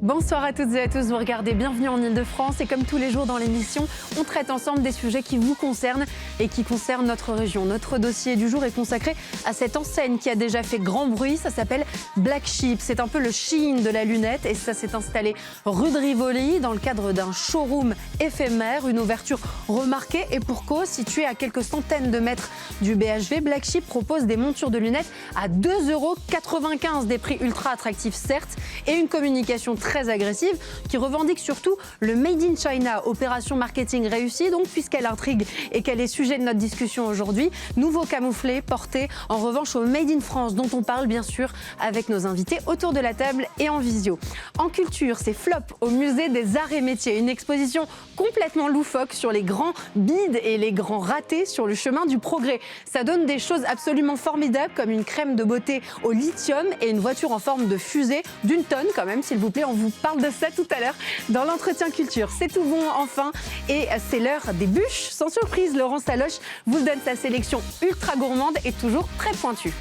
Bonsoir à toutes et à tous, vous regardez Bienvenue en Ile-de-France et comme tous les jours dans l'émission, on traite ensemble des sujets qui vous concernent et qui concernent notre région. Notre dossier du jour est consacré à cette enseigne qui a déjà fait grand bruit, ça s'appelle Black Sheep. C'est un peu le Shein de la lunette et ça s'est installé rue de Rivoli dans le cadre d'un showroom éphémère, une ouverture remarquée et pour cause, située à quelques centaines de mètres du BHV. Black Sheep propose des montures de lunettes à 2,95 €, des prix ultra attractifs certes et une communication très agressive qui revendique surtout le Made in China. Opération marketing réussie donc puisqu'elle intrigue et qu'elle est sujet de notre discussion aujourd'hui. Nouveau camouflé porté en revanche au Made in France dont on parle bien sûr avec nos invités autour de la table et en visio. En culture, c'est Flop au musée des arts et métiers. Une exposition complètement loufoque sur les grands bides et les grands ratés sur le chemin du progrès. Ça donne des choses absolument formidables comme une crème de beauté au lithium et une voiture en forme de fusée d'une tonne quand même s'il vous plaît. On vous parle de ça tout à l'heure dans l'entretien culture. C'est tout bon enfin et c'est l'heure des bûches. Sans surprise, Laurent Saloche vous donne sa sélection ultra gourmande et toujours très pointue.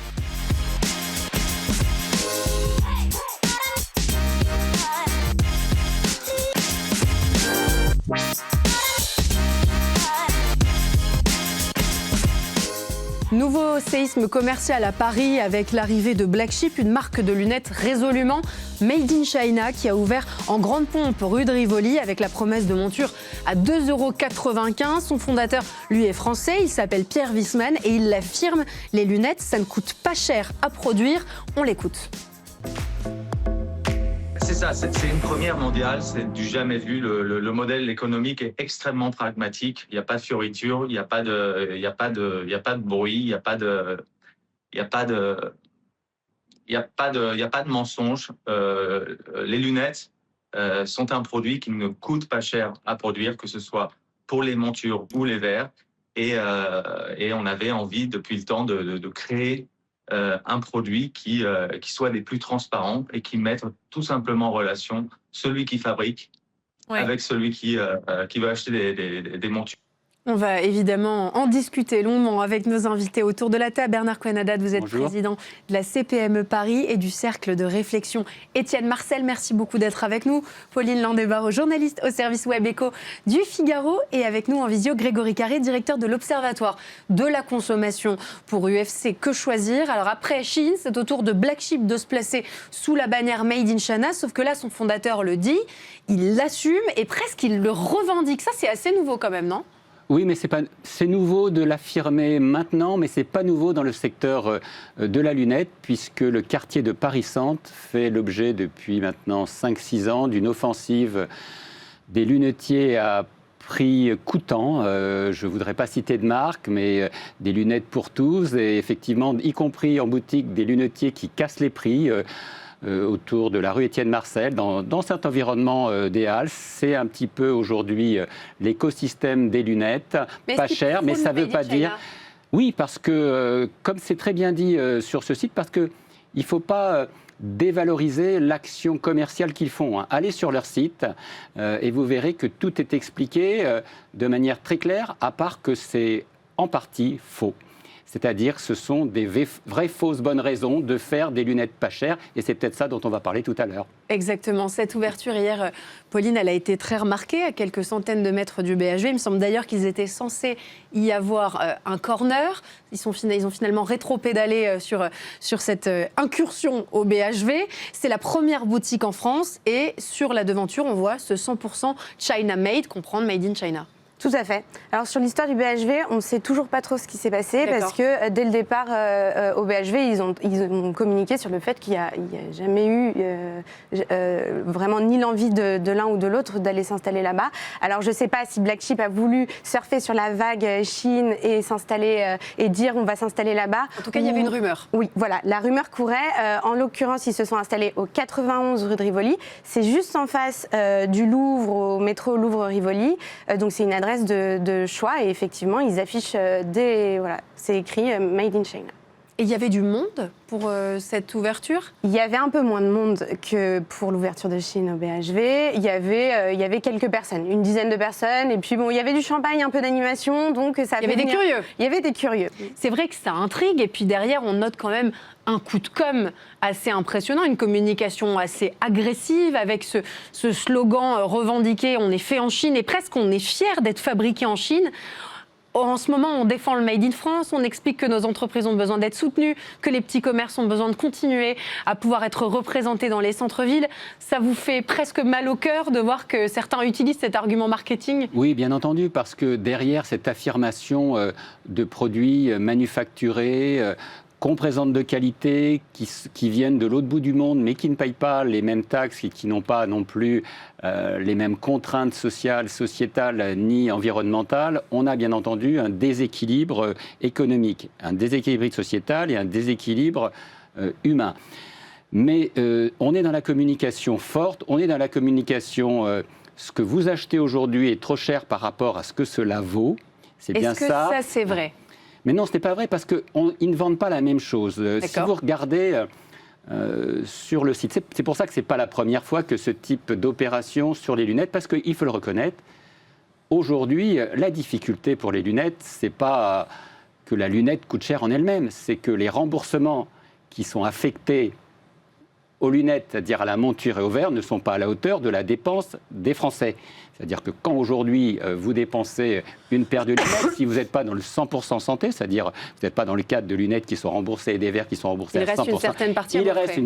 Nouveau séisme commercial à Paris avec l'arrivée de Black Sheep, une marque de lunettes résolument Made in China qui a ouvert en grande pompe rue de Rivoli avec la promesse de monture à 2,95 €. Son fondateur, lui, est français, il s'appelle Pierre Wiesmann et il l'affirme, les lunettes, ça ne coûte pas cher à produire. On l'écoute. C'est ça, c'est une première mondiale, c'est du jamais vu. Le modèle économique est extrêmement pragmatique. Il n'y a pas de fioriture, il n'y a pas de bruit, il n'y a pas de mensonge. Les lunettes sont un produit qui ne coûte pas cher à produire, que ce soit pour les montures ou les verres. Et on avait envie depuis le temps de créer un produit qui soit des plus transparents et qui mette tout simplement en relation celui qui fabrique avec celui qui veut acheter des montures. On va évidemment en discuter longuement avec nos invités autour de la table. Bernard Cohen-Haddad, vous êtes président de la CPME Paris et du Cercle de réflexion Étienne Marcel. Merci beaucoup d'être avec nous. Pauline Landébaro, journaliste au service Web Éco du Figaro. Et avec nous en visio, Grégory Carré, directeur de l'Observatoire de la consommation pour UFC Que Choisir. Alors après Shein, c'est au tour de Black Sheep de se placer sous la bannière Made in China. Sauf que là, son fondateur le dit, il l'assume et presque il le revendique. Ça, c'est assez nouveau quand même, non ? Oui, mais c'est nouveau de l'affirmer maintenant, mais ce n'est pas nouveau dans le secteur de la lunette, puisque le quartier de Paris-Centre fait l'objet depuis maintenant 5-6 ans d'une offensive des lunetiers à prix coûtant. Je ne voudrais pas citer de marque, mais des lunettes pour tous, et effectivement, y compris en boutique, des lunetiers qui cassent les prix. Autour de la rue Étienne Marcel, dans cet environnement des Halles. C'est un petit peu aujourd'hui l'écosystème des lunettes, pas cher, mais ça ne veut pas dire... Oui, parce que, comme c'est très bien dit sur ce site, parce qu'il ne faut pas dévaloriser l'action commerciale qu'ils font. Allez sur leur site et vous verrez que tout est expliqué de manière très claire, à part que c'est en partie faux. C'est-à-dire que ce sont des vraies fausses bonnes raisons de faire des lunettes pas chères. Et c'est peut-être ça dont on va parler tout à l'heure. Exactement. Cette ouverture hier, Pauline, elle a été très remarquée à quelques centaines de mètres du BHV. Il me semble d'ailleurs qu'ils étaient censés y avoir un corner. Ils ont finalement rétro-pédalé sur cette incursion au BHV. C'est la première boutique en France. Et sur la devanture, on voit ce 100% China Made, comprendre Made in China. Tout à fait. Alors sur l'histoire du BHV, on ne sait toujours pas trop ce qui s'est passé parce que dès le départ au BHV, ils ont communiqué sur le fait qu'il n'y a jamais eu vraiment ni l'envie de l'un ou de l'autre d'aller s'installer là-bas. Alors je ne sais pas si Black Sheep a voulu surfer sur la vague Shein et s'installer et dire on va s'installer là-bas. En tout cas, il y avait une rumeur. Oui, voilà, la rumeur courait. En l'occurrence, ils se sont installés au 91 rue de Rivoli. C'est juste en face du Louvre, au métro Louvre-Rivoli. Donc c'est une adresse de choix et effectivement ils affichent c'est écrit Made in China. Et il y avait du monde pour cette ouverture? Il y avait un peu moins de monde que pour l'ouverture de Chine au BHV. Il y avait quelques personnes, une dizaine de personnes. Et puis bon, il y avait du champagne, un peu d'animation, donc ça. Il y avait des curieux. Il y avait des curieux. C'est vrai que ça intrigue. Et puis derrière, on note quand même un coup de com' assez impressionnant, une communication assez agressive avec ce slogan revendiqué « On est fait en Chine » et presque on est fier d'être fabriqué en Chine. En ce moment, on défend le Made in France, on explique que nos entreprises ont besoin d'être soutenues, que les petits commerces ont besoin de continuer à pouvoir être représentés dans les centres-villes. Ça vous fait presque mal au cœur de voir que certains utilisent cet argument marketing? Oui, bien entendu, parce que derrière cette affirmation de produits manufacturés, qu'on présente de qualité, qui viennent de l'autre bout du monde, mais qui ne payent pas les mêmes taxes et qui n'ont pas non plus les mêmes contraintes sociales, sociétales ni environnementales, on a bien entendu un déséquilibre économique, un déséquilibre sociétal et un déséquilibre humain. Mais on est dans la communication forte, on est dans la communication ce que vous achetez aujourd'hui est trop cher par rapport à ce que cela vaut. C'est bien ça. Est-ce que ça, c'est vrai? Mais non, ce n'est pas vrai parce qu'ils ne vendent pas la même chose. Si vous regardez sur le site, c'est pour ça que ce n'est pas la première fois que ce type d'opération sur les lunettes, parce qu'il faut le reconnaître, aujourd'hui, la difficulté pour les lunettes, ce n'est pas que la lunette coûte cher en elle-même, c'est que les remboursements qui sont affectés aux lunettes, c'est-à-dire à la monture et au verre, ne sont pas à la hauteur de la dépense des Français. C'est-à-dire que quand aujourd'hui vous dépensez une paire de lunettes, si vous n'êtes pas dans le 100% santé, c'est-à-dire vous n'êtes pas dans le cadre de lunettes qui sont remboursées et des verres qui sont remboursés à 100%, il reste une certaine partie il reste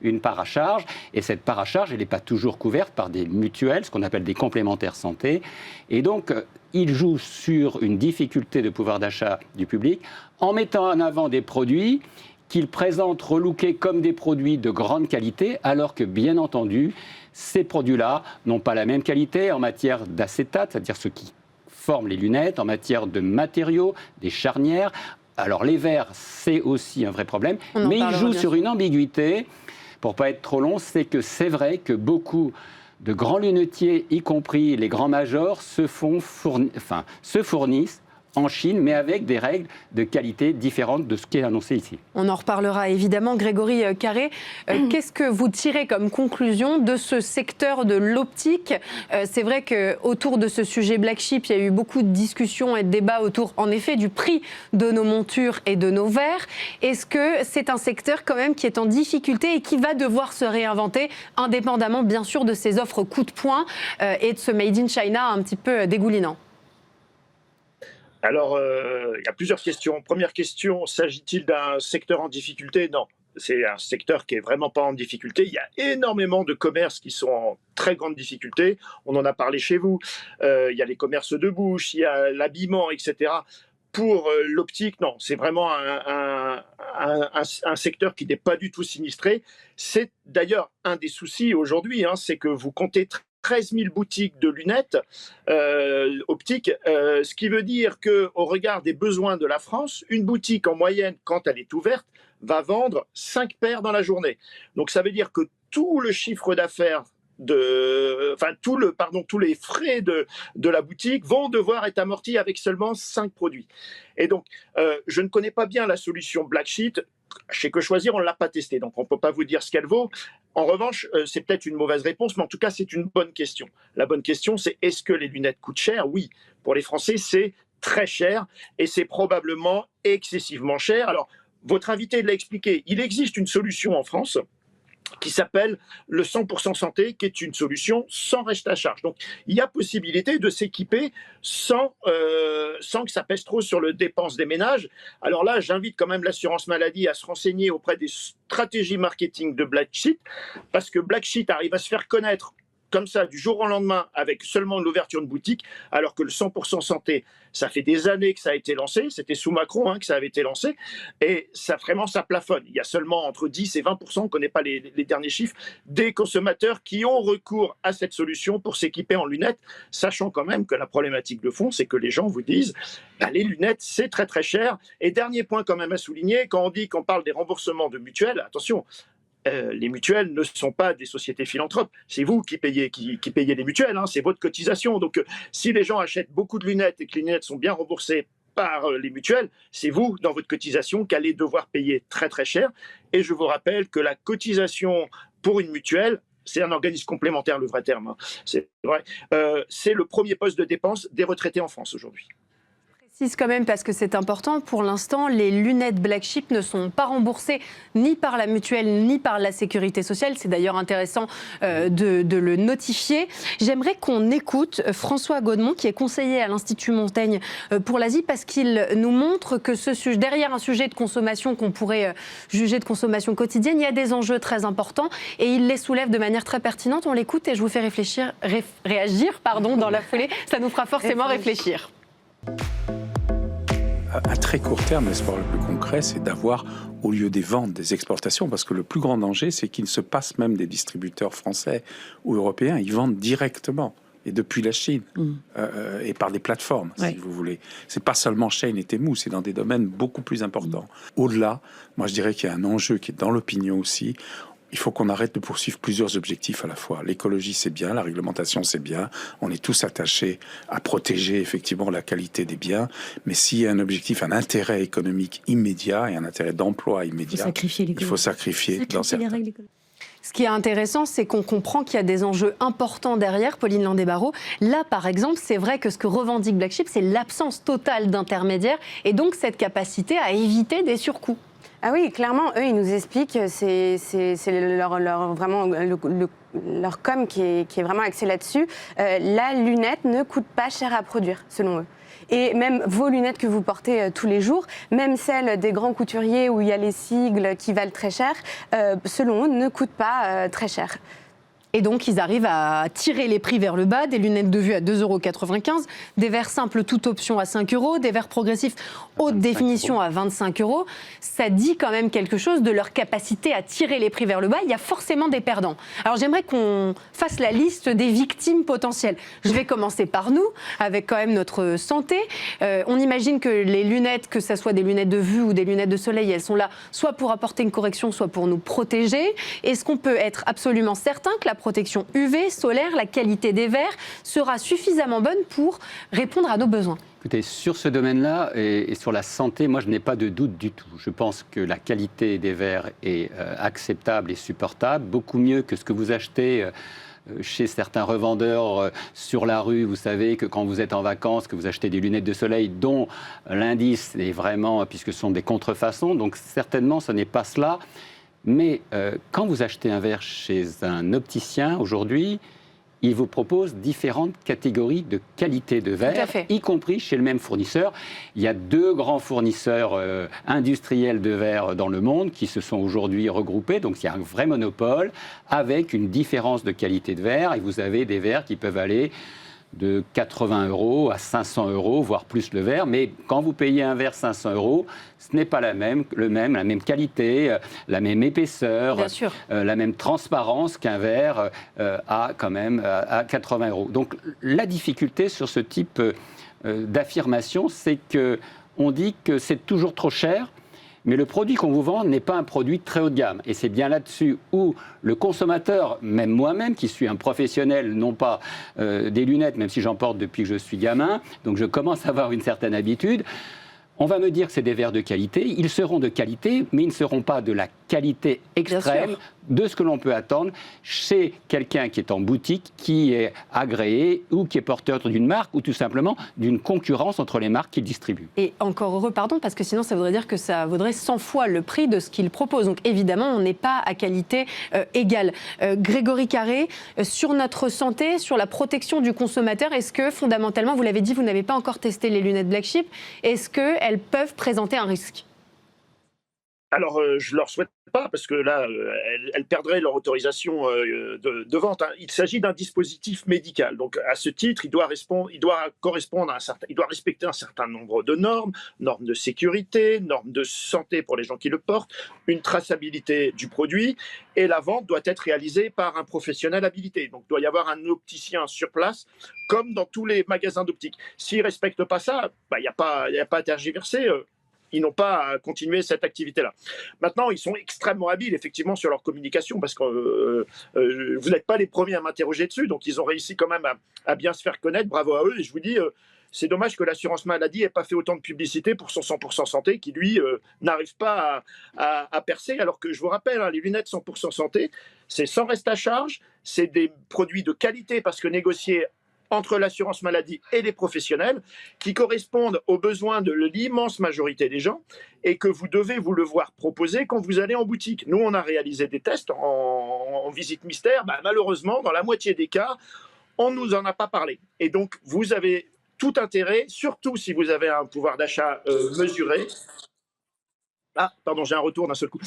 une part à charge, et cette part à charge, elle n'est pas toujours couverte par des mutuelles, ce qu'on appelle des complémentaires santé. Et donc, il joue sur une difficulté de pouvoir d'achat du public en mettant en avant des produits qu'ils présentent relookés comme des produits de grande qualité, alors que, bien entendu, ces produits-là n'ont pas la même qualité en matière d'acétate, c'est-à-dire ce qui forme les lunettes, en matière de matériaux, des charnières. Alors, les verres, c'est aussi un vrai problème, mais ils jouent sur une ambiguïté, pour ne pas être trop long, c'est que c'est vrai que beaucoup de grands lunetiers, y compris les grands majors, se fournissent en Chine, mais avec des règles de qualité différentes de ce qui est annoncé ici. On en reparlera évidemment. Grégory Carré, qu'est-ce que vous tirez comme conclusion de ce secteur de l'optique? C'est vrai qu'autour de ce sujet Black Chip, il y a eu beaucoup de discussions et de débats autour, en effet, du prix de nos montures et de nos verres. Est-ce que c'est un secteur quand même qui est en difficulté et qui va devoir se réinventer, indépendamment bien sûr de ces offres coup de poing et de ce Made in China un petit peu dégoulinant? Alors, il y a plusieurs questions. Première question, s'agit-il d'un secteur en difficulté? Non, c'est un secteur qui est vraiment pas en difficulté. Il y a énormément de commerces qui sont en très grande difficulté. On en a parlé chez vous. Il y a les commerces de bouche, il y a l'habillement, etc. Pour l'optique, non, c'est vraiment un secteur qui n'est pas du tout sinistré. C'est d'ailleurs un des soucis aujourd'hui, c'est que vous comptez 13 000 boutiques de lunettes optiques, ce qui veut dire qu'au regard des besoins de la France, une boutique en moyenne, quand elle est ouverte, va vendre 5 paires dans la journée. Donc ça veut dire que tout le chiffre d'affaires tous les frais de la boutique vont devoir être amortis avec seulement 5 produits. Et donc, je ne connais pas bien la solution Black Sheet. Chez Que Choisir, on ne l'a pas testée, donc on ne peut pas vous dire ce qu'elle vaut. En revanche, c'est peut-être une mauvaise réponse, mais en tout cas, c'est une bonne question. La bonne question, c'est est-ce que les lunettes coûtent cher? Oui, pour les Français, c'est très cher et c'est probablement excessivement cher. Alors, votre invité l'a expliqué, il existe une solution en France qui s'appelle le 100% santé, qui est une solution sans reste à charge. Donc, il y a possibilité de s'équiper sans que ça pèse trop sur le dépense des ménages. Alors là, j'invite quand même l'assurance maladie à se renseigner auprès des stratégies marketing de Black Sheet, parce que Black Sheet arrive à se faire connaître comme ça, du jour au lendemain, avec seulement l'ouverture de boutique, alors que le 100% santé, ça fait des années que ça a été lancé, c'était sous Macron que ça avait été lancé, et ça plafonne. Il y a seulement entre 10 et 20%, on ne connaît pas les derniers chiffres, des consommateurs qui ont recours à cette solution pour s'équiper en lunettes, sachant quand même que la problématique de fond, c'est que les gens vous disent, les lunettes, c'est très très cher. Et dernier point quand même à souligner, quand on dit qu'on parle des remboursements de mutuelles, attention, les mutuelles ne sont pas des sociétés philanthropes. C'est vous qui payez les mutuelles, c'est votre cotisation. Donc, si les gens achètent beaucoup de lunettes et que les lunettes sont bien remboursées par les mutuelles, c'est vous, dans votre cotisation, qu'allez devoir payer très très cher. Et je vous rappelle que la cotisation pour une mutuelle, c'est un organisme complémentaire, le vrai terme, hein, c'est vrai, c'est le premier poste de dépense des retraités en France aujourd'hui. Précise quand même parce que c'est important. Pour l'instant, les lunettes Black Chip ne sont pas remboursées ni par la mutuelle ni par la sécurité sociale. C'est d'ailleurs intéressant de le notifier. J'aimerais qu'on écoute François Godemont, qui est conseiller à l'Institut Montaigne pour l'Asie, parce qu'il nous montre que derrière un sujet de consommation qu'on pourrait juger de consommation quotidienne, il y a des enjeux très importants et il les soulève de manière très pertinente. On l'écoute et je vous fais réagir dans la foulée. Ça nous fera forcément réfléchir. À très court terme, l'espoir le plus concret, c'est d'avoir, au lieu des ventes, des exportations, parce que le plus grand danger, c'est qu'il se passe même des distributeurs français ou européens, ils vendent directement, et depuis la Chine, et par des plateformes, si vous voulez. C'est pas seulement Shein et Temu, c'est dans des domaines beaucoup plus importants. Au-delà, moi je dirais qu'il y a un enjeu qui est dans l'opinion aussi. Il faut qu'on arrête de poursuivre plusieurs objectifs à la fois. L'écologie, c'est bien, la réglementation, c'est bien. On est tous attachés à protéger effectivement la qualité des biens. Mais s'il y a un objectif, un intérêt économique immédiat et un intérêt d'emploi immédiat, il faut sacrifier dans certains. Ce qui est intéressant, c'est qu'on comprend qu'il y a des enjeux importants derrière, Pauline Landais-Barrot. Là, par exemple, c'est vrai que ce que revendique Black Chip, c'est l'absence totale d'intermédiaires et donc cette capacité à éviter des surcoûts. Ah oui, clairement, eux, ils nous expliquent, c'est vraiment leur com qui est vraiment axé là-dessus. La lunette ne coûte pas cher à produire, selon eux. Et même vos lunettes que vous portez tous les jours, même celles des grands couturiers où il y a les sigles qui valent très cher, selon eux, ne coûtent pas très cher. Et donc, ils arrivent à tirer les prix vers le bas, des lunettes de vue à 2,95 €, des verres simples toute option à 5 €, des verres progressifs haute définition à 25 €. Ça dit quand même quelque chose de leur capacité à tirer les prix vers le bas. Il y a forcément des perdants. Alors, j'aimerais qu'on fasse la liste des victimes potentielles. Je vais commencer par nous, avec quand même notre santé. On imagine que les lunettes, que ce soit des lunettes de vue ou des lunettes de soleil, elles sont là soit pour apporter une correction, soit pour nous protéger. Est-ce qu'on peut être absolument certain que la protection UV, solaire, la qualité des verres sera suffisamment bonne pour répondre à nos besoins? Écoutez, sur ce domaine-là et sur la santé, moi je n'ai pas de doute du tout. Je pense que la qualité des verres est acceptable et supportable, beaucoup mieux que ce que vous achetez chez certains revendeurs sur la rue. Vous savez que quand vous êtes en vacances, que vous achetez des lunettes de soleil dont l'indice est vraiment, puisque ce sont des contrefaçons, donc certainement ce n'est pas cela. Mais quand vous achetez un verre chez un opticien aujourd'hui, il vous propose différentes catégories de qualité de verre, y compris chez le même fournisseur. Il y a 2 grands fournisseurs industriels de verre dans le monde qui se sont aujourd'hui regroupés. Donc, il y a un vrai monopole avec une différence de qualité de verre. Et vous avez des verres qui peuvent aller de 80 € à 500 €, voire plus le verre. Mais quand vous payez un verre 500 €, ce n'est pas la même qualité, la même épaisseur, la même transparence qu'un verre à 80 €. Donc la difficulté sur ce type d'affirmation, c'est qu'on dit que c'est toujours trop cher, mais le produit qu'on vous vend n'est pas un produit très haut de gamme. Et c'est bien là-dessus où le consommateur, même moi-même, qui suis un professionnel, non pas des lunettes, même si j'en porte depuis que je suis gamin, donc je commence à avoir une certaine habitude, on va me dire que c'est des verres de qualité. Ils seront de qualité, mais ils ne seront pas de la qualité extrême de ce que l'on peut attendre chez quelqu'un qui est en boutique, qui est agréé ou qui est porteur d'une marque ou tout simplement d'une concurrence entre les marques qu'il distribue. Et encore heureux, pardon, parce que sinon ça voudrait dire que ça vaudrait 100 fois le prix de ce qu'il propose. Donc évidemment, on n'est pas à qualité égale. Grégory Carré, sur notre santé, sur la protection du consommateur, est-ce que fondamentalement, vous l'avez dit, vous n'avez pas encore testé les lunettes Black Chip, est-ce qu'elles peuvent présenter un risque ? Alors, je leur souhaite pas, parce que là, elles perdraient leur autorisation de vente. Hein. Il s'agit d'un dispositif médical. Donc, à ce titre, il doit correspondre à il doit respecter un certain nombre de normes de sécurité, normes de santé pour les gens qui le portent, une traçabilité du produit, et la vente doit être réalisée par un professionnel habilité. Donc, il doit y avoir un opticien sur place, comme dans tous les magasins d'optique. S'ils ne respectent pas ça, il n'y a pas à tergiverser. Ils n'ont pas à continuer cette activité-là. Maintenant, ils sont extrêmement habiles, effectivement, sur leur communication, parce que vous n'êtes pas les premiers à m'interroger dessus, donc ils ont réussi quand même à bien se faire connaître, bravo à eux, et je vous dis, C'est dommage que l'assurance maladie n'ait pas fait autant de publicité pour son 100% santé qui, lui, n'arrive pas à percer. Alors que je vous rappelle, les lunettes 100% santé, c'est sans reste à charge, c'est des produits de qualité parce que négociés entre l'assurance maladie et les professionnels qui correspondent aux besoins de l'immense majorité des gens et que vous devez vous le voir proposer quand vous allez en boutique. Nous, on a réalisé des tests en visite mystère. Malheureusement, dans la moitié des cas, on ne nous en a pas parlé. Et donc, vous avez tout intérêt, surtout si vous avez un pouvoir d'achat mesuré. Ah, pardon, j'ai un retour d'un seul coup.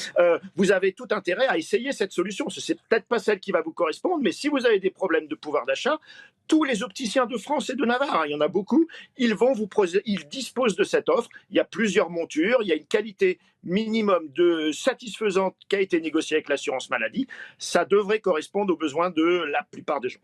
Vous avez tout intérêt à essayer cette solution. Ce n'est peut-être pas celle qui va vous correspondre, mais si vous avez des problèmes de pouvoir d'achat, tous les opticiens de France et de Navarre, il y en a beaucoup, ils disposent de cette offre. Il y a plusieurs montures, il y a une qualité minimum satisfaisante qui a été négociée avec l'assurance maladie. Ça devrait correspondre aux besoins de la plupart des gens.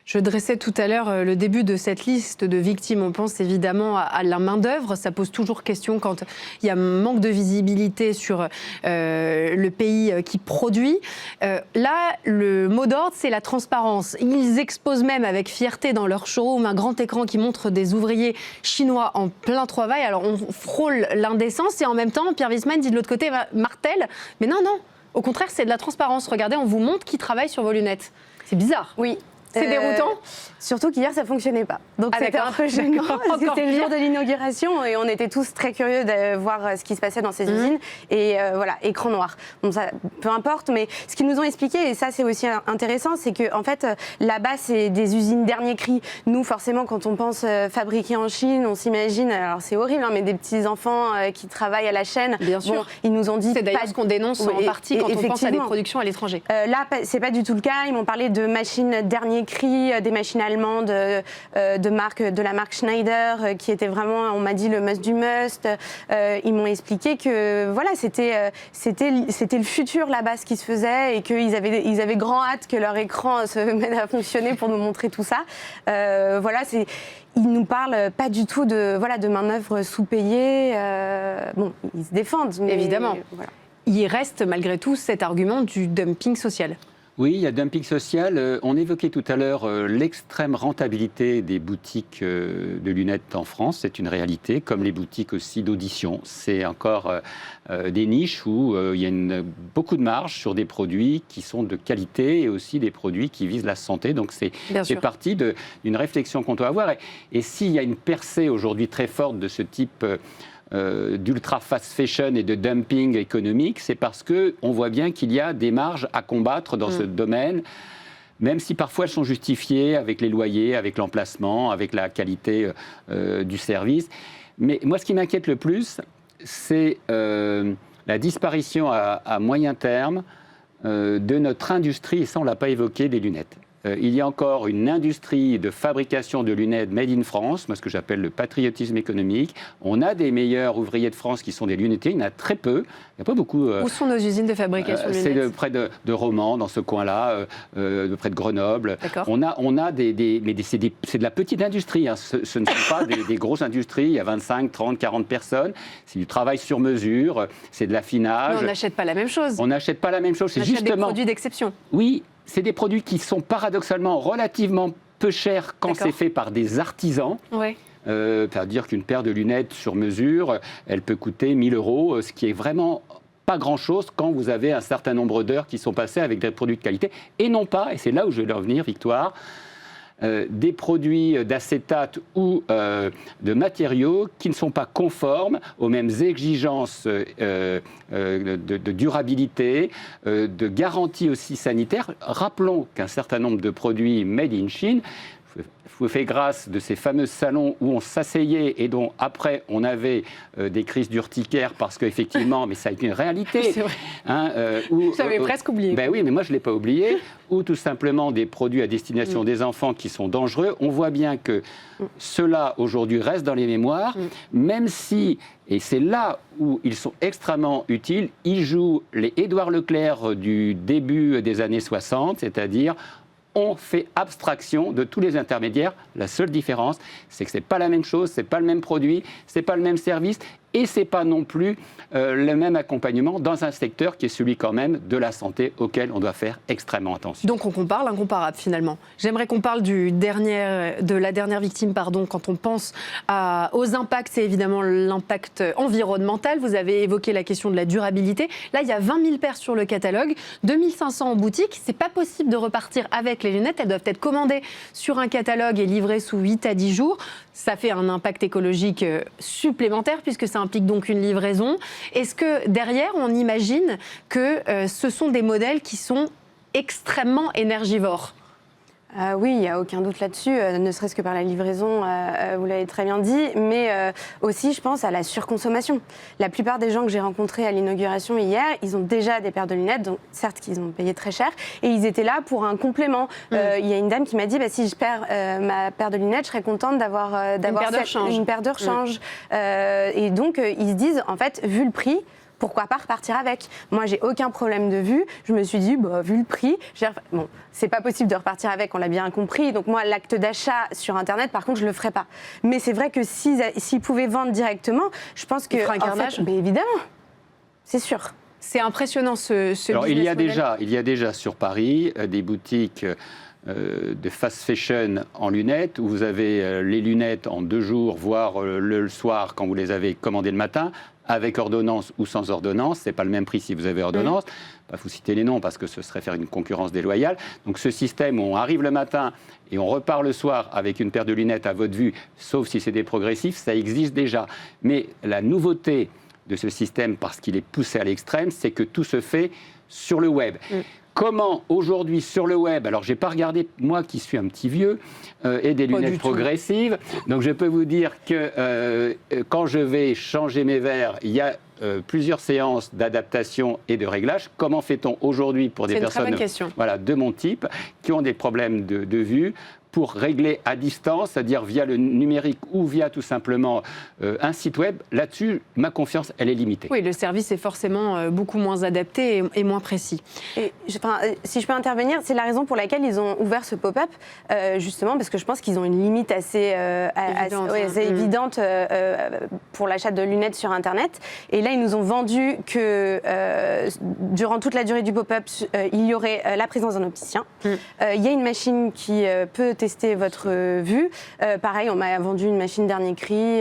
Je dressais tout à l'heure le début de cette liste de victimes. On pense évidemment à la main-d'œuvre. Ça pose toujours question quand il y a un manque de visibilité sur le pays qui produit. Là, le mot d'ordre, c'est la transparence. Ils exposent même avec fierté dans leur showroom un grand écran qui montre des ouvriers chinois en plein travail. Alors, on frôle l'indécence et en même temps, Pierre Wisman dit de l'autre côté, martèle. Mais non, non. Au contraire, c'est de la transparence. Regardez, on vous montre qui travaille sur vos lunettes. C'est bizarre. Oui. C'est déroutant. Surtout qu'hier, ça ne fonctionnait pas. Donc c'était un peu gênant. C'était le jour de l'inauguration et on était tous très curieux de voir ce qui se passait dans ces usines. Et voilà, écran noir. Bon, ça, peu importe, mais ce qu'ils nous ont expliqué, et ça c'est aussi intéressant, c'est qu'en fait, là-bas, c'est des usines dernier cri. Nous, forcément, quand on pense fabriquer en Chine, on s'imagine, alors c'est horrible, mais des petits-enfants qui travaillent à la chaîne. Bien sûr. Bon, ils nous ont dit... C'est d'ailleurs ce qu'on dénonce en partie quand on pense à des productions à l'étranger. Là, c'est pas du tout le cas. Ils m'ont parlé de machines dernier cri, des machines allemandes de la marque Schneider, qui était vraiment, on m'a dit, le must du must. Ils m'ont expliqué que voilà, c'était le futur là-bas, ce qui se faisait, et qu'ils avaient grand hâte que leur écran se mette à fonctionner pour nous montrer tout ça. Voilà, ils nous parlent pas du tout de main-d'œuvre sous-payée. Bon, ils se défendent, mais évidemment. Voilà. Il reste malgré tout cet argument du dumping social. Oui, il y a dumping social. On évoquait tout à l'heure l'extrême rentabilité des boutiques de lunettes en France. C'est une réalité, comme les boutiques aussi d'audition. C'est encore des niches où il y a beaucoup de marge sur des produits qui sont de qualité et aussi des produits qui visent la santé. Donc c'est partie d'une réflexion qu'on doit avoir. Et s'il y a une percée aujourd'hui très forte de ce type d'ultra fast fashion et de dumping économique, c'est parce qu'on voit bien qu'il y a des marges à combattre dans ce domaine, même si parfois elles sont justifiées avec les loyers, avec l'emplacement, avec la qualité du service. Mais moi, ce qui m'inquiète le plus, c'est la disparition à moyen terme de notre industrie, et ça on ne l'a pas évoqué, des lunettes. Il y a encore une industrie de fabrication de lunettes made in France, moi ce que j'appelle le patriotisme économique. On a des meilleurs ouvriers de France qui sont des lunetiers, il y en a très peu, il n'y a pas beaucoup. Où sont nos usines de fabrication de lunettes ? C'est près de Romans, dans ce coin-là, près de Grenoble. On a mais c'est de la petite industrie, hein. Ce ne sont pas des grosses industries, il y a 25, 30, 40 personnes, c'est du travail sur mesure, c'est de l'affinage. Mais on n'achète pas la même chose. On n'achète pas la même chose, c'est justement des produits d'exception. Oui. C'est des produits qui sont paradoxalement relativement peu chers quand c'est fait par des artisans. Ouais. C'est-à-dire qu'une paire de lunettes sur mesure, elle peut coûter 1 000 €, ce qui est vraiment pas grand-chose quand vous avez un certain nombre d'heures qui sont passées avec des produits de qualité. Et non pas, et c'est là où je vais revenir, Victoire, des produits d'acétate ou de matériaux qui ne sont pas conformes aux mêmes exigences de durabilité, de garantie aussi sanitaire. Rappelons qu'un certain nombre de produits made in Chine vous fait grâce de ces fameux salons où on s'asseyait et dont après on avait des crises d'urticaire parce qu'effectivement, mais ça a été une réalité. C'est vrai. J'avais presque oublié. Ben oui, mais moi je ne l'ai pas oublié. Ou tout simplement des produits à destination des enfants qui sont dangereux. On voit bien que ceux-là aujourd'hui restent dans les mémoires, même si, et c'est là où ils sont extrêmement utiles, ils jouent les Édouard Leclerc du début des années 60, c'est-à-dire on fait abstraction de tous les intermédiaires. La seule différence, c'est que ce n'est pas la même chose, ce n'est pas le même produit, ce n'est pas le même service. et ce n'est pas non plus le même accompagnement dans un secteur qui est celui quand même de la santé auquel on doit faire extrêmement attention. Donc on parle incomparable finalement. J'aimerais qu'on parle de la dernière victime, quand on pense aux impacts, c'est évidemment l'impact environnemental. Vous avez évoqué la question de la durabilité. Là, il y a 20 000 paires sur le catalogue, 2500 en boutique. C'est pas possible de repartir avec les lunettes. Elles doivent être commandées sur un catalogue et livrées sous 8 à 10 jours. Ça fait un impact écologique supplémentaire puisque ça implique donc une livraison. Est-ce que derrière, on imagine que ce sont des modèles qui sont extrêmement énergivores? Oui, il n'y a aucun doute là-dessus, ne serait-ce que par la livraison, vous l'avez très bien dit, mais aussi, je pense, à la surconsommation. La plupart des gens que j'ai rencontrés à l'inauguration hier, ils ont déjà des paires de lunettes, donc certes qu'ils ont payé très cher, et ils étaient là pour un complément. Il y a une dame qui m'a dit, si je perds ma paire de lunettes, je serais contente d'avoir une paire de rechange. Et donc, ils se disent, en fait, vu le prix, pourquoi pas repartir avec? Moi, j'ai aucun problème de vue. Je me suis dit, vu le prix, bon, c'est pas possible de repartir avec, on l'a bien compris. Donc moi, l'acte d'achat sur Internet, par contre, je le ferai pas. Mais c'est vrai que s'ils pouvaient vendre directement, je pense que... un carnage. Mais évidemment, c'est sûr. C'est impressionnant ce Alors, business il y a déjà sur Paris des boutiques de fast fashion en lunettes, où vous avez les lunettes en 2 jours, voire le soir quand vous les avez commandées le matin, avec ordonnance ou sans ordonnance. Ce n'est pas le même prix si vous avez ordonnance. Il faut citer les noms parce que ce serait faire une concurrence déloyale. Donc ce système où on arrive le matin et on repart le soir avec une paire de lunettes à votre vue, sauf si c'est des progressifs, ça existe déjà. Mais la nouveauté de ce système, parce qu'il est poussé à l'extrême, c'est que tout se fait sur le web. Comment aujourd'hui sur le web, alors je n'ai pas regardé, moi qui suis un petit vieux, et des lunettes progressives, donc je peux vous dire que quand je vais changer mes verres, il y a plusieurs séances d'adaptation et de réglage. Comment fait-on aujourd'hui pour des personnes de mon type qui ont des problèmes de vue pour régler à distance, c'est-à-dire via le numérique ou via tout simplement un site web? Là-dessus, ma confiance, elle est limitée. Oui, le service est forcément beaucoup moins adapté et moins précis. Et, si je peux intervenir, c'est la raison pour laquelle ils ont ouvert ce pop-up, justement, parce que je pense qu'ils ont une limite assez évidente pour l'achat de lunettes sur Internet. Et là, ils nous ont vendu que durant toute la durée du pop-up, il y aurait la présence d'un opticien. Il y a une machine qui peut tester votre vue. Pareil, on m'a vendu une machine dernier cri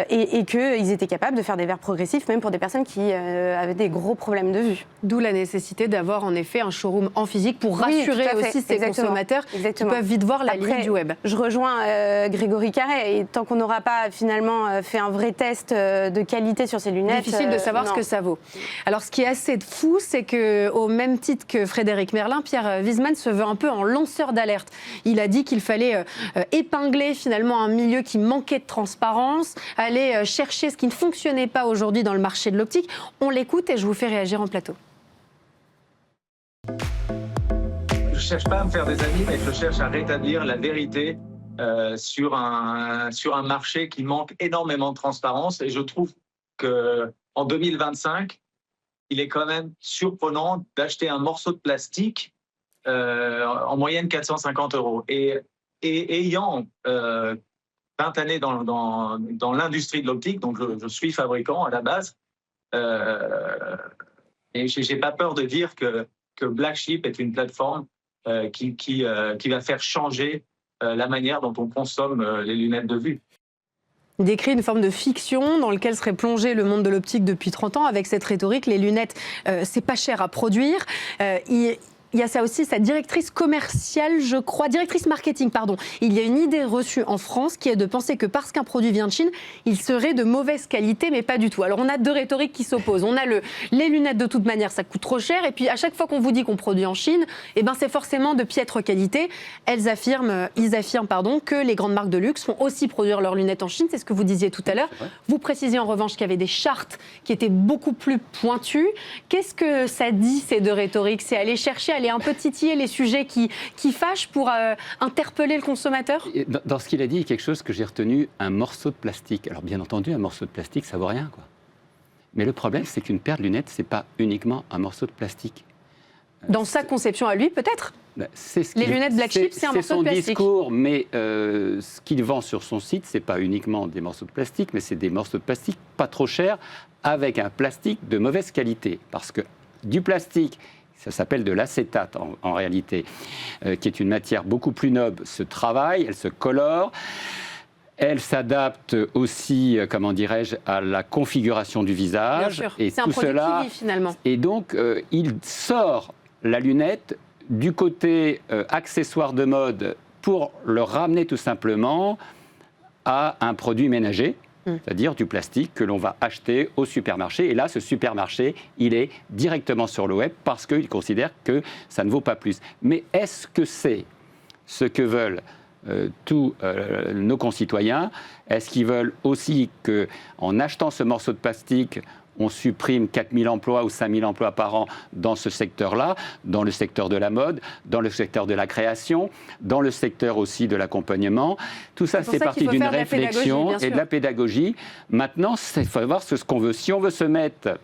et qu'ils étaient capables de faire des verres progressifs, même pour des personnes qui avaient des gros problèmes de vue. D'où la nécessité d'avoir en effet un showroom en physique pour rassurer aussi ces consommateurs qui peuvent vite voir la limite du web. Je rejoins Grégory Carré, et tant qu'on n'aura pas finalement fait un vrai test de qualité sur ces lunettes... Difficile de savoir ce que ça vaut. Alors ce qui est assez fou, c'est qu'au même titre que Frédéric Merlin, Pierre Wiesmann se veut un peu en lanceur d'alerte. Il a dit qu'il fallait épingler finalement un milieu qui manquait de transparence, aller chercher ce qui ne fonctionnait pas aujourd'hui dans le marché de l'optique. On l'écoute et je vous fais réagir en plateau. Je ne cherche pas à me faire des amis, mais je cherche à rétablir la vérité sur un marché qui manque énormément de transparence. Et je trouve qu'en 2025, il est quand même surprenant d'acheter un morceau de plastique en moyenne 450 €. Et ayant 20 années dans l'industrie de l'optique, donc je suis fabricant à la base, et j'ai pas peur de dire que Black Sheep est une plateforme qui va faire changer la manière dont on consomme les lunettes de vue. Il décrit une forme de fiction dans laquelle serait plongé le monde de l'optique depuis 30 ans avec cette rhétorique. Les lunettes, c'est pas cher à produire. Il y a ça aussi, sa directrice commerciale, je crois, directrice marketing, pardon. Il y a une idée reçue en France qui est de penser que parce qu'un produit vient de Chine, il serait de mauvaise qualité, mais pas du tout. Alors on a 2 rhétoriques qui s'opposent. On a les lunettes de toute manière, ça coûte trop cher. Et puis à chaque fois qu'on vous dit qu'on produit en Chine, c'est forcément de piètre qualité. Ils affirment, que les grandes marques de luxe font aussi produire leurs lunettes en Chine. C'est ce que vous disiez tout à l'heure. Vous précisiez en revanche qu'il y avait des chartes qui étaient beaucoup plus pointues. Qu'est-ce que ça dit, ces 2 rhétoriques? C'est aller chercher, aller un peu titiller les sujets qui fâchent pour interpeller le consommateur? Dans ce qu'il a dit, il y a quelque chose que j'ai retenu, un morceau de plastique. Alors bien entendu, un morceau de plastique, ça vaut rien, quoi. Mais le problème, c'est qu'une paire de lunettes, c'est pas uniquement un morceau de plastique. Dans sa conception à lui, peut-être. Les lunettes Black Sheep, c'est un morceau de plastique. C'est son discours, mais ce qu'il vend sur son site, c'est pas uniquement des morceaux de plastique, mais c'est des morceaux de plastique pas trop chers, avec un plastique de mauvaise qualité. Parce que du plastique, ça s'appelle de l'acétate en réalité, qui est une matière beaucoup plus noble, se travaille, elle se colore. Elle s'adapte aussi, comment dirais-je, à la configuration du visage. Bien sûr. Et c'est tout un produit cela, qui vit, finalement. Et donc, il sort la lunette du côté accessoire de mode pour le ramener tout simplement à un produit ménager, c'est-à-dire du plastique que l'on va acheter au supermarché. Et là, ce supermarché, il est directement sur le web parce qu'il considère que ça ne vaut pas plus. Mais est-ce que c'est ce que veulent tous nos concitoyens? Est-ce qu'ils veulent aussi qu'en achetant ce morceau de plastique, on supprime 4 000 emplois ou 5 000 emplois par an dans ce secteur-là, dans le secteur de la mode, dans le secteur de la création, dans le secteur aussi de l'accompagnement? Tout ça, c'est parti d'une réflexion et de la pédagogie. Maintenant, il faut voir ce qu'on veut. Si on veut se mettre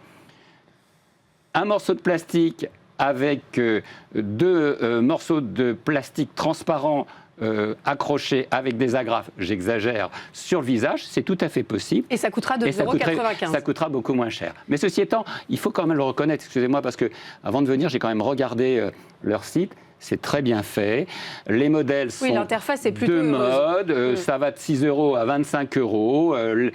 un morceau de plastique avec 2 morceaux de plastique transparents accrochés avec des agrafes, j'exagère, sur le visage, c'est tout à fait possible. Et ça coûtera 2,95 €. Ça coûtera beaucoup moins cher. Mais ceci étant, il faut quand même le reconnaître, excusez-moi, parce que avant de venir, j'ai quand même regardé leur site. C'est très bien fait. Les modèles sont l'interface est plutôt de mode. Ça va de 6 € à 25 €.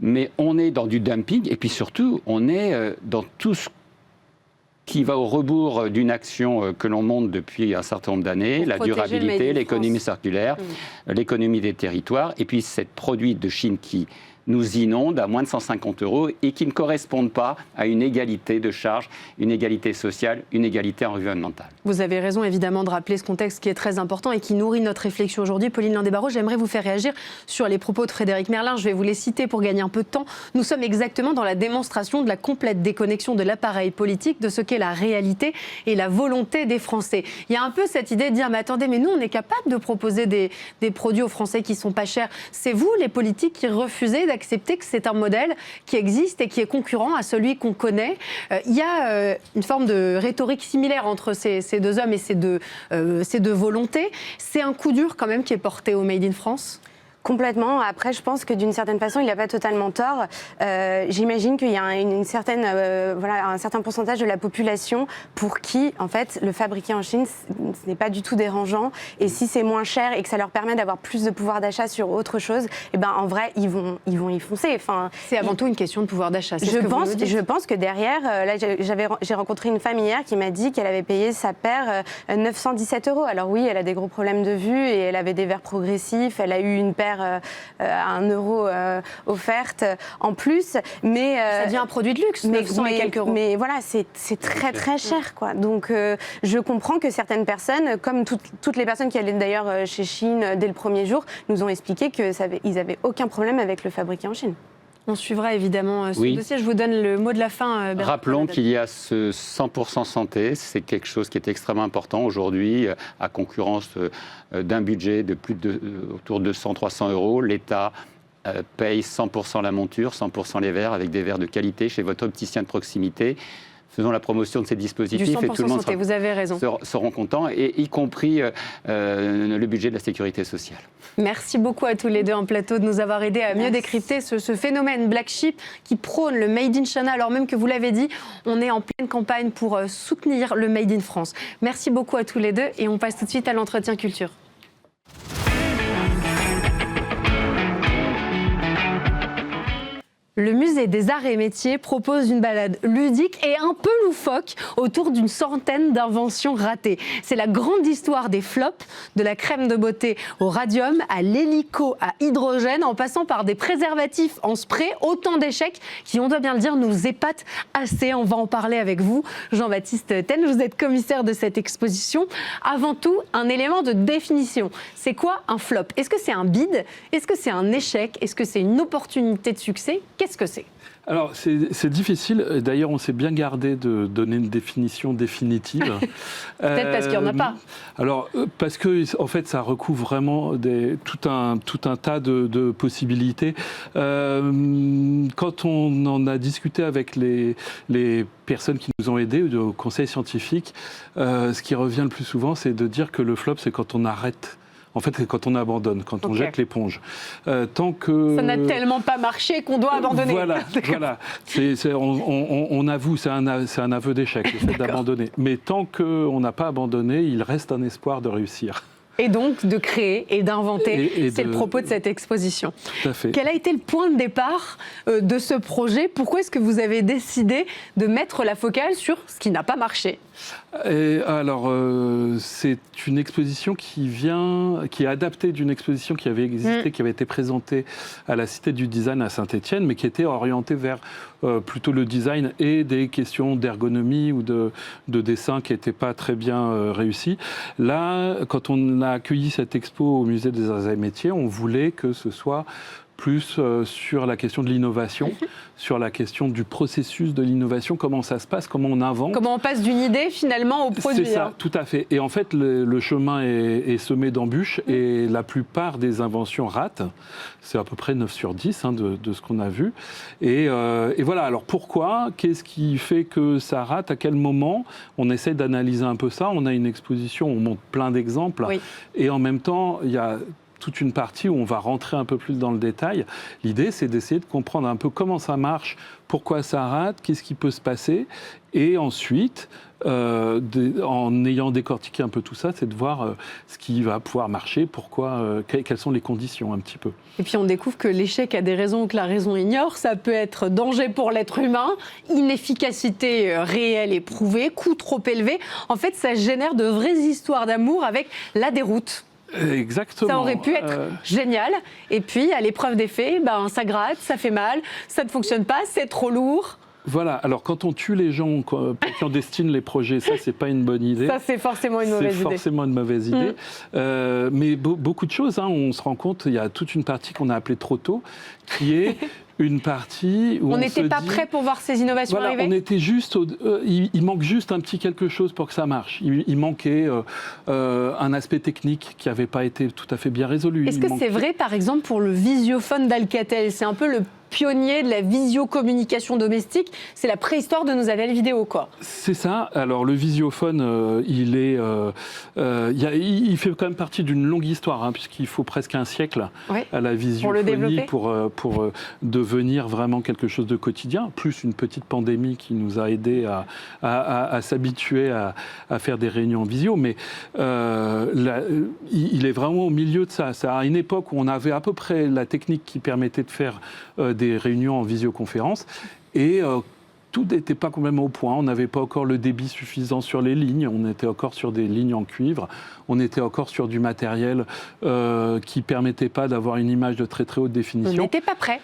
Mais on est dans du dumping. Et puis surtout, on est dans tout ce qui va au rebours d'une action que l'on monte depuis un certain nombre d'années, la durabilité, l'économie circulaire, l'économie des territoires, et puis ces produits de Chine qui nous inondent à moins de 150 € et qui ne correspondent pas à une égalité de charge, une égalité sociale, une égalité environnementale. Vous avez raison évidemment de rappeler ce contexte qui est très important et qui nourrit notre réflexion aujourd'hui. Pauline Landé-Barrot, j'aimerais vous faire réagir sur les propos de Frédéric Merlin. Je vais vous les citer pour gagner un peu de temps. Nous sommes exactement dans la démonstration de la complète déconnexion de l'appareil politique de ce qu'est la réalité et la volonté des Français. Il y a un peu cette idée de dire, mais attendez, mais nous on est capable de proposer des produits aux Français qui sont pas chers. C'est vous, les politiques, qui refusez d'accepter que c'est un modèle qui existe et qui est concurrent à celui qu'on connaît. Il y a une forme de rhétorique similaire entre ces deux hommes et ces deux volontés. C'est un coup dur quand même qui est porté au Made in France. Complètement. Après, je pense que d'une certaine façon, il n'a pas totalement tort. J'imagine qu'il y a un certain pourcentage de la population pour qui, en fait, le fabriquer en Chine, ce n'est pas du tout dérangeant. Et si c'est moins cher et que ça leur permet d'avoir plus de pouvoir d'achat sur autre chose, eh ben, en vrai, ils vont y foncer. Enfin, c'est avant tout une question de pouvoir d'achat. Je pense que derrière, là, j'ai rencontré une femme hier qui m'a dit qu'elle avait payé sa paire 917 €. Alors oui, elle a des gros problèmes de vue et elle avait des verres progressifs. Elle a eu une paire à 1 € offerte en plus, mais ça devient un produit de luxe, 900 et quelques euros. Mais voilà, c'est très très cher, quoi. Donc je comprends que certaines personnes, comme toutes les personnes qui allaient d'ailleurs chez Chine dès le premier jour, nous ont expliqué qu'ils n'avaient aucun problème avec le fabriqué en Chine. On suivra évidemment ce dossier. Je vous donne le mot de la fin. Rappelons qu'il y a ce 100% santé. C'est quelque chose qui est extrêmement important aujourd'hui, à concurrence d'un budget de autour de 200-300 €. L'État paye 100% la monture, 100% les verres, avec des verres de qualité chez votre opticien de proximité. Faisons la promotion de ces dispositifs et tout le monde vous avez raison. seront contents, et y compris le budget de la sécurité sociale. Merci beaucoup à tous les deux en plateau de nous avoir aidés à mieux décrypter ce phénomène Black Sheep qui prône le Made in China, alors même que vous l'avez dit, on est en pleine campagne pour soutenir le Made in France. Merci beaucoup à tous les deux et on passe tout de suite à l'entretien culture. Le musée des Arts et Métiers propose une balade ludique et un peu loufoque autour d'une centaine d'inventions ratées. C'est la grande histoire des flops, de la crème de beauté au radium, à l'hélico à hydrogène, en passant par des préservatifs en spray. Autant d'échecs qui, on doit bien le dire, nous épatent assez. On va en parler avec vous. Jean-Baptiste Ten, vous êtes commissaire de cette exposition. Avant tout, un élément de définition. C'est quoi un flop? Est-ce que c'est un bide? Est-ce que c'est un échec? Est-ce que c'est une opportunité de succès? Qu'est-ce que c'est ? Alors, c'est difficile. D'ailleurs, on s'est bien gardé de donner une définition définitive. Peut-être parce qu'il n'y en a pas. Alors, parce que, en fait, ça recouvre vraiment tout un tas de possibilités. Quand on en a discuté avec les personnes qui nous ont aidés au conseil scientifique, ce qui revient le plus souvent, c'est de dire que le flop, c'est quand on arrête. En fait, c'est quand on abandonne, quand on jette l'éponge. Tant que... Ça n'a tellement pas marché qu'on doit abandonner. Voilà. On avoue, c'est un aveu d'échec, le fait d'abandonner. Mais tant qu'on n'a pas abandonné, il reste un espoir de réussir. Et donc de créer et d'inventer, c'est le propos de cette exposition. Tout à fait. Quel a été le point de départ de ce projet ? Pourquoi est-ce que vous avez décidé de mettre la focale sur ce qui n'a pas marché ? Alors, c'est une exposition qui est adaptée d'une exposition qui avait existé, qui avait été présentée à la Cité du Design à Saint-Étienne, mais qui était orientée vers plutôt le design et des questions d'ergonomie ou de dessin qui n'étaient pas très bien réussies. Là, quand on a accueilli cette expo au Musée des Arts et Métiers, on voulait que ce soit plus sur la question de l'innovation, sur la question du processus de l'innovation, comment ça se passe, comment on invente. Comment on passe d'une idée finalement au produit. C'est ça, tout à fait. Et en fait, le chemin est semé d'embûches et la plupart des inventions ratent. C'est à peu près 9 sur 10 de ce qu'on a vu. Et voilà, alors pourquoi ? Qu'est-ce qui fait que ça rate ? À quel moment ? On essaie d'analyser un peu ça. On a une exposition, on montre plein d'exemples. Oui. Et en même temps, il y a toute une partie où on va rentrer un peu plus dans le détail. L'idée, c'est d'essayer de comprendre un peu comment ça marche, pourquoi ça rate, qu'est-ce qui peut se passer. Et ensuite, en ayant décortiqué un peu tout ça, c'est de voir ce qui va pouvoir marcher, pourquoi, quelles sont les conditions un petit peu. Et puis on découvre que l'échec a des raisons ou que la raison ignore. Ça peut être danger pour l'être humain, inefficacité réelle et prouvée, coût trop élevé. En fait, ça génère de vraies histoires d'amour avec la déroute. Exactement. Ça aurait pu être génial. Et puis, à l'épreuve des faits, ça gratte, ça fait mal, ça ne fonctionne pas, c'est trop lourd. Voilà, alors quand on tue les gens qui en destinent les projets, ça, c'est pas une bonne idée. Ça, c'est forcément une mauvaise idée. C'est forcément une mauvaise idée. Mais beaucoup de choses, on se rend compte, il y a toute une partie qu'on a appelée trop tôt, qui est une partie où on n'était pas prêt pour voir ces innovations arriver. On était juste, il manque juste un petit quelque chose pour que ça marche. Il manquait un aspect technique qui n'avait pas été tout à fait bien résolu. Est-ce que c'est vrai, par exemple, pour le visiophone d'Alcatel ? C'est un peu le pionnier de la visiocommunication domestique. C'est la préhistoire de nos appels vidéo, quoi. C'est ça. Alors, le visiophone, il fait quand même partie d'une longue histoire, puisqu'il faut presque un siècle à la visiophonie pour devenir vraiment quelque chose de quotidien, plus une petite pandémie qui nous a aidés à s'habituer à faire des réunions en visio. Mais il est vraiment au milieu de ça. C'est à une époque où on avait à peu près la technique qui permettait de faire des réunions en visioconférence et tout n'était pas complètement au point. On n'avait pas encore le débit suffisant sur les lignes. On était encore sur des lignes en cuivre. On était encore sur du matériel qui ne permettait pas d'avoir une image de très très haute définition. On n'était pas prêt.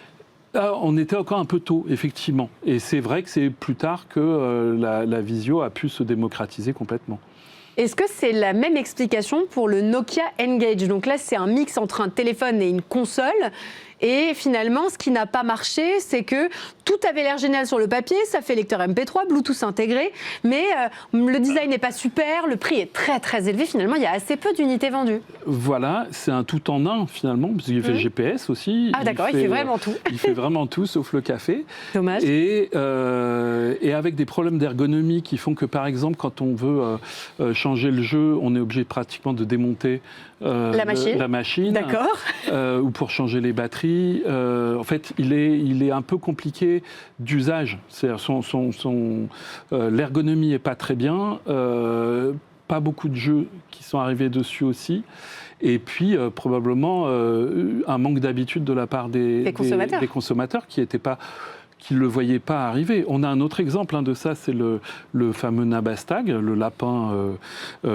On était encore un peu tôt, effectivement. Et c'est vrai que c'est plus tard que la visio a pu se démocratiser complètement. Est-ce que c'est la même explication pour le Nokia N-Gage ? Donc là, c'est un mix entre un téléphone et une console. Et finalement, ce qui n'a pas marché, c'est que tout avait l'air génial sur le papier, ça fait lecteur MP3, Bluetooth intégré, mais le design n'est pas super, le prix est très très élevé. Finalement, il y a assez peu d'unités vendues. Voilà, c'est un tout en un finalement, parce qu'il fait GPS aussi. Ah d'accord, il fait vraiment tout. Il fait vraiment tout, sauf le café. Dommage. Et avec des problèmes d'ergonomie qui font que, par exemple, quand on veut changer le jeu, on est obligé pratiquement de démonter la machine. D'accord. Ou pour changer les batteries. En fait, il est un peu compliqué d'usage. L'ergonomie n'est pas très bien. Pas beaucoup de jeux qui sont arrivés dessus aussi. Et puis, probablement, un manque d'habitude de la part des consommateurs qui ne le voyaient pas arriver. On a un autre exemple de ça, c'est le fameux Nabastag, le lapin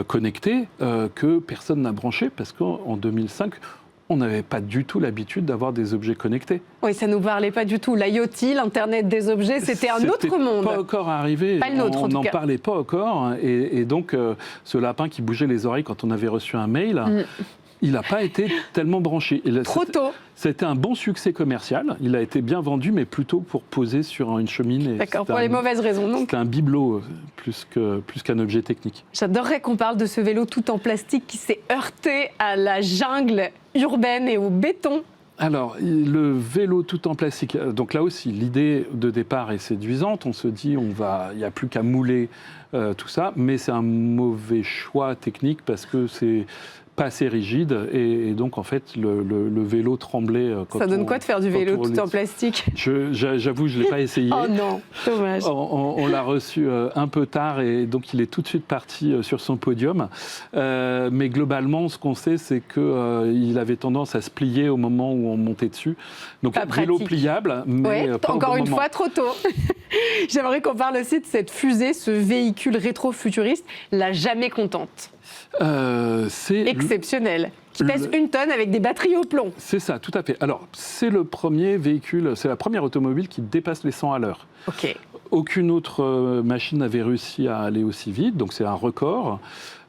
connecté, que personne n'a branché parce qu'en 2005, on n'avait pas du tout l'habitude d'avoir des objets connectés. Oui, ça ne nous parlait pas du tout. L'IoT, l'Internet des objets, c'était un autre monde. Pas encore arrivé. Pas le nôtre, on n'en parlait pas encore. Et donc, ce lapin qui bougeait les oreilles quand on avait reçu un mail, Il n'a pas été tellement branché. Trop tôt. C'était un bon succès commercial. Il a été bien vendu, mais plutôt pour poser sur une cheminée. D'accord, pour les mauvaises raisons. Donc, c'était un bibelot plus qu'un objet technique. J'adorerais qu'on parle de ce vélo tout en plastique qui s'est heurté à la jungle urbaine et au béton. Alors, le vélo tout en plastique, donc là aussi, l'idée de départ est séduisante. On se dit, il n'y a plus qu'à mouler tout ça, mais c'est un mauvais choix technique parce que c'est pas assez rigide et donc en fait le vélo tremblait. Ça donne quoi de faire du vélo tout en plastique? J'avoue, je ne l'ai pas essayé. Oh non, dommage. On l'a reçu un peu tard et donc il est tout de suite parti sur son podium. Mais globalement, ce qu'on sait, c'est qu'il avait tendance à se plier au moment où on montait dessus. Donc pas vélo pratique. Pliable, mais ouais, pas encore au bon une moment. fois, trop tôt. J'aimerais qu'on parle aussi de cette fusée, ce véhicule rétro-futuriste, la Jamais Contente. C'est exceptionnel, qui pèse 1 tonne avec des batteries au plomb. C'est ça, tout à fait. Alors, c'est le premier véhicule, c'est la première automobile qui dépasse les 100 à l'heure. Ok. Aucune autre machine n'avait réussi à aller aussi vite, donc c'est un record.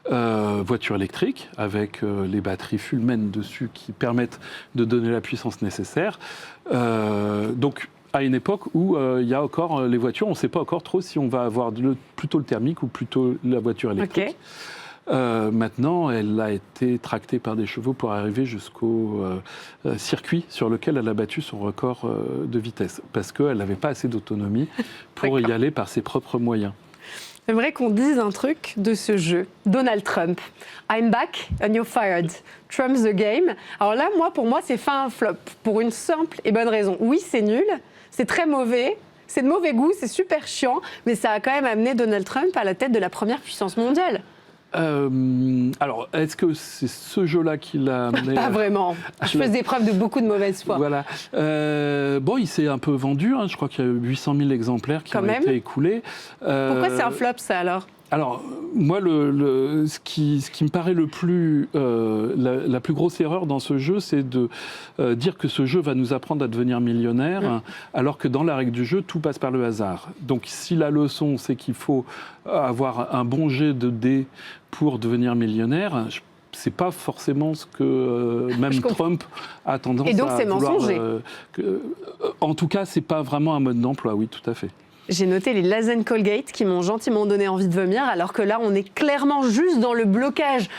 Voiture électrique, avec les batteries Fullman dessus qui permettent de donner la puissance nécessaire. Donc, à une époque où il y a encore les voitures, on ne sait pas encore trop si on va avoir plutôt le thermique ou plutôt la voiture électrique. Okay. Maintenant, elle a été tractée par des chevaux pour arriver jusqu'au circuit sur lequel elle a battu son record de vitesse, parce qu'elle n'avait pas assez d'autonomie pour y aller par ses propres moyens. J'aimerais qu'on dise un truc de ce jeu. Donald Trump. I'm back and you're fired. Trump's the game. Alors là, pour moi, c'est fin un flop. Pour une simple et bonne raison. Oui, c'est nul. C'est très mauvais. C'est de mauvais goût. C'est super chiant. Mais ça a quand même amené Donald Trump à la tête de la première puissance mondiale. Alors, est-ce que c'est ce jeu-là qui l'a amené? Pas vraiment. Je faisais preuve de beaucoup de mauvaise foi. Voilà. Bon, il s'est un peu vendu. Je crois qu'il y a 800 000 exemplaires qui ont été écoulés. Pourquoi c'est un flop, ça, alors? Alors, moi, ce qui me paraît le plus, la plus grosse erreur dans ce jeu, c'est de dire que ce jeu va nous apprendre à devenir millionnaire, alors que dans la règle du jeu, tout passe par le hasard. Donc, si la leçon, c'est qu'il faut avoir un bon jet de dés pour devenir millionnaire, c'est pas forcément ce que même Trump a tendance à vouloir. Et donc, c'est mensonger. En tout cas, c'est pas vraiment un mode d'emploi, oui, tout à fait. J'ai noté les Lazen Colgate qui m'ont gentiment donné envie de vomir, alors que là, on est clairement juste dans le blocage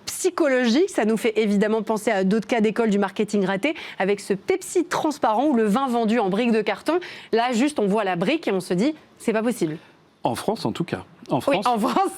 psychologique. Ça nous fait évidemment penser à d'autres cas d'école du marketing raté, avec ce Pepsi transparent ou le vin vendu en briques de carton. Là, juste, on voit la brique et on se dit, c'est pas possible. En France, en tout cas. En France,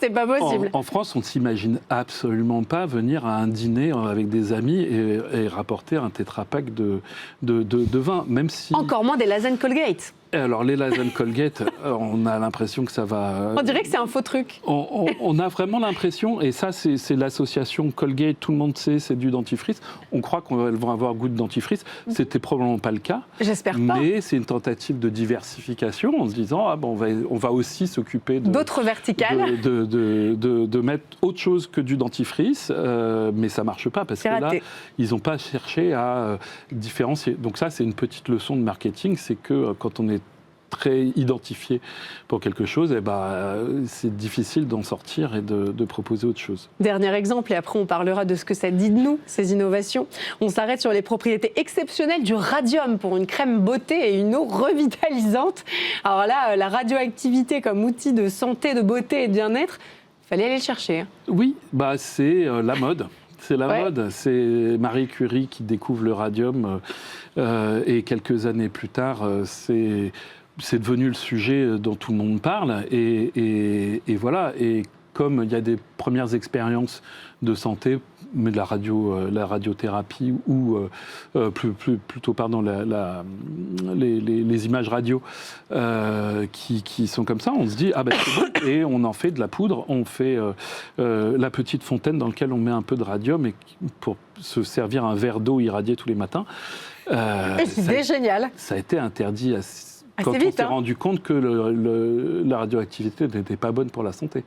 c'est pas possible. En France, on ne s'imagine absolument pas venir à un dîner avec des amis et rapporter un tétrapack de vin, même si... Encore moins des Lazen Colgate. Alors, les Lazen Colgate, on a l'impression que ça va... On dirait que c'est un faux truc. On a vraiment l'impression, et ça, c'est l'association Colgate, tout le monde sait, c'est du dentifrice. On croit qu'elles vont avoir goût de dentifrice. C'était probablement pas le cas. J'espère pas. Mais c'est une tentative de diversification en se disant, on va aussi s'occuper d'autres verticales. De mettre autre chose que du dentifrice, mais ça marche pas parce que là, ils n'ont pas cherché à différencier. Donc ça, c'est une petite leçon de marketing, c'est que quand on est très identifié pour quelque chose, c'est difficile d'en sortir et de proposer autre chose. Dernier exemple, et après on parlera de ce que ça dit de nous, ces innovations. On s'arrête sur les propriétés exceptionnelles du radium pour une crème beauté et une eau revitalisante. Alors là, la radioactivité comme outil de santé, de beauté et de bien-être, il fallait aller le chercher. Oui, c'est la mode. C'est la mode. C'est Marie Curie qui découvre le radium et quelques années plus tard, c'est devenu le sujet dont tout le monde parle. Et voilà. Et comme il y a des premières expériences de santé, mais de la radiothérapie ou plutôt les images radio qui sont comme ça, on se dit c'est bon, et on en fait de la poudre, on fait la petite fontaine dans laquelle on met un peu de radium pour se servir un verre d'eau irradié tous les matins. C'est génial. Ça a été interdit quand on s'est rendu compte que la radioactivité n'était pas bonne pour la santé.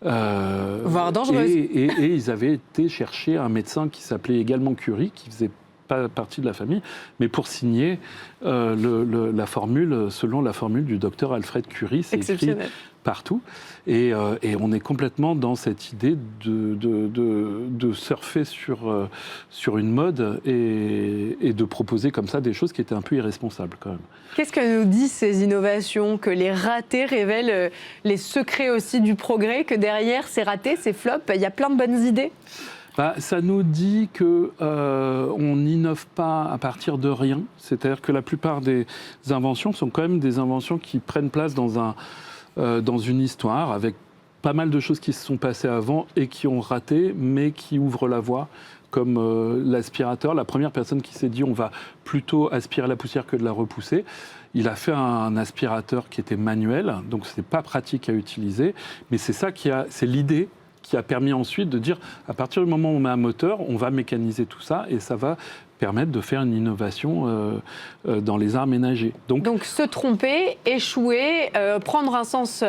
Voire dangereuse. Et ils avaient été chercher un médecin qui s'appelait également Curie, qui faisait pas partie de la famille, mais pour signer la formule, selon la formule du docteur Alfred Curie, c'est écrit partout. Et on est complètement dans cette idée de surfer sur une mode et de proposer comme ça des choses qui étaient un peu irresponsables quand même. Qu'est-ce que nous disent ces innovations, que les ratés révèlent les secrets aussi du progrès, que derrière ces ratés, ces flops, il y a plein de bonnes idées? Ça nous dit qu'on n'innove pas à partir de rien. C'est-à-dire que la plupart des inventions sont quand même des inventions qui prennent place dans une histoire avec pas mal de choses qui se sont passées avant et qui ont raté, mais qui ouvrent la voie, comme l'aspirateur. La première personne qui s'est dit on va plutôt aspirer la poussière que de la repousser. Il a fait un aspirateur qui était manuel, donc ce n'est pas pratique à utiliser, mais c'est l'idée qui a permis ensuite de dire, à partir du moment où on met un moteur, on va mécaniser tout ça et ça va permettre de faire une innovation dans les arts ménagers. Donc se tromper, échouer, prendre un sens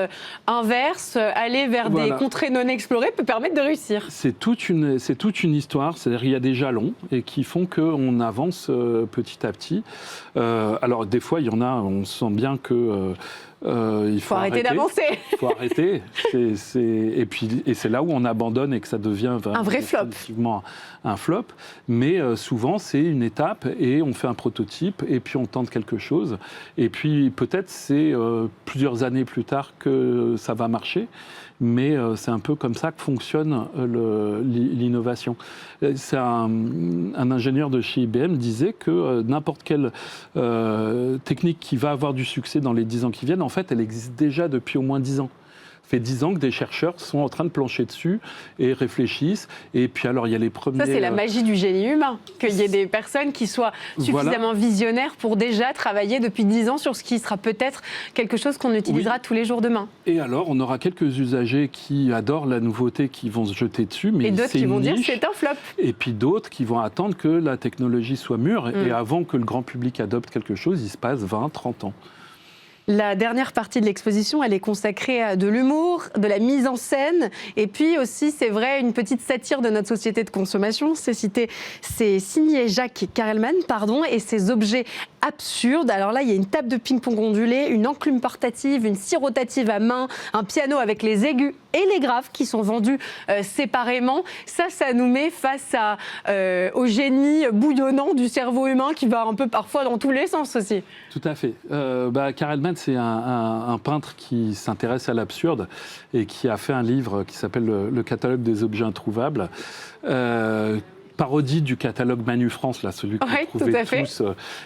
inverse, aller vers des contrées non explorées peut permettre de réussir. C'est toute une histoire, c'est-à-dire qu'il y a des jalons et qui font qu'on avance petit à petit. Alors des fois, il y en a, on sent bien que... il faut arrêter d'avancer. Il faut arrêter. Et c'est là où on abandonne et que ça devient un vrai flop. Un flop. Mais souvent, c'est une étape et on fait un prototype et puis on tente quelque chose. Et puis peut-être c'est plusieurs années plus tard que ça va marcher. Mais c'est un peu comme ça que fonctionne l'innovation. C'est un ingénieur de chez IBM disait que n'importe quelle technique qui va avoir du succès dans les 10 ans qui viennent, en fait, elle existe déjà depuis au moins 10 ans. Ça fait 10 ans que des chercheurs sont en train de plancher dessus et réfléchissent. Et puis alors, il y a les premiers... Ça, c'est la magie du génie humain, qu'il y ait des personnes qui soient suffisamment visionnaires pour déjà travailler depuis 10 ans sur ce qui sera peut-être quelque chose qu'on utilisera tous les jours demain. Et alors, on aura quelques usagers qui adorent la nouveauté, qui vont se jeter dessus, mais et d'autres qui vont dire c'est un flop. Et puis d'autres qui vont attendre que la technologie soit mûre. Et avant que le grand public adopte quelque chose, il se passe 20, 30 ans. La dernière partie de l'exposition, elle est consacrée à de l'humour, de la mise en scène, et puis aussi, c'est vrai, une petite satire de notre société de consommation. C'est signé Jacques Carelman, et ses objets absurdes. Alors là, il y a une table de ping-pong ondulée, une enclume portative, une scie rotative à main, un piano avec les aigus et les graves qui sont vendus séparément. Ça nous met face au génie bouillonnant du cerveau humain qui va un peu parfois dans tous les sens aussi. Tout à fait. Carelman, c'est un peintre qui s'intéresse à l'absurde et qui a fait un livre qui s'appelle Le catalogue des objets introuvables. Parodie du catalogue Manu France, là, celui qu'on trouvait tous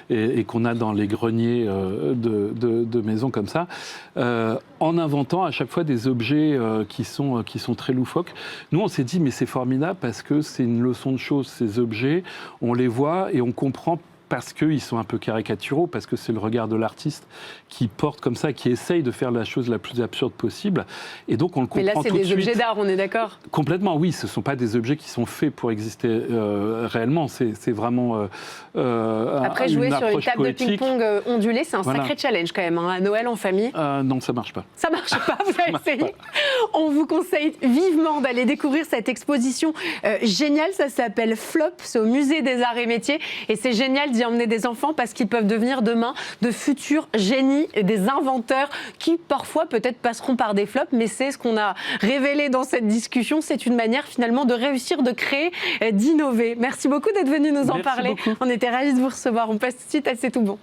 et qu'on a dans les greniers de maisons comme ça, en inventant à chaque fois des objets qui sont très loufoques. Nous, on s'est dit, mais c'est formidable parce que c'est une leçon de choses, ces objets, on les voit et on comprend parce qu'ils sont un peu caricaturaux, parce que c'est le regard de l'artiste qui porte comme ça, qui essaye de faire la chose la plus absurde possible. Et donc on le comprend tout de suite. Mais là, c'est des objets d'art, on est d'accord ? Complètement, oui. Ce ne sont pas des objets qui sont faits pour exister réellement. C'est vraiment après, jouer sur une table poétique. De ping-pong ondulée, c'est un sacré challenge quand même. À Noël en famille. Non, ça ne marche pas. Ça ne marche pas, vous avez essayé. On vous conseille vivement d'aller découvrir cette exposition géniale. Ça s'appelle Flop, c'est au Musée des Arts et Métiers. Et c'est génial d'y emmener des enfants parce qu'ils peuvent devenir demain de futurs génies et des inventeurs qui parfois peut-être passeront par des flops, mais c'est ce qu'on a révélé dans cette discussion. C'est une manière finalement de réussir, de créer, d'innover. Merci beaucoup d'être venu nous en parler. Beaucoup. On était ravis de vous recevoir. On passe tout de suite à C'est tout bon.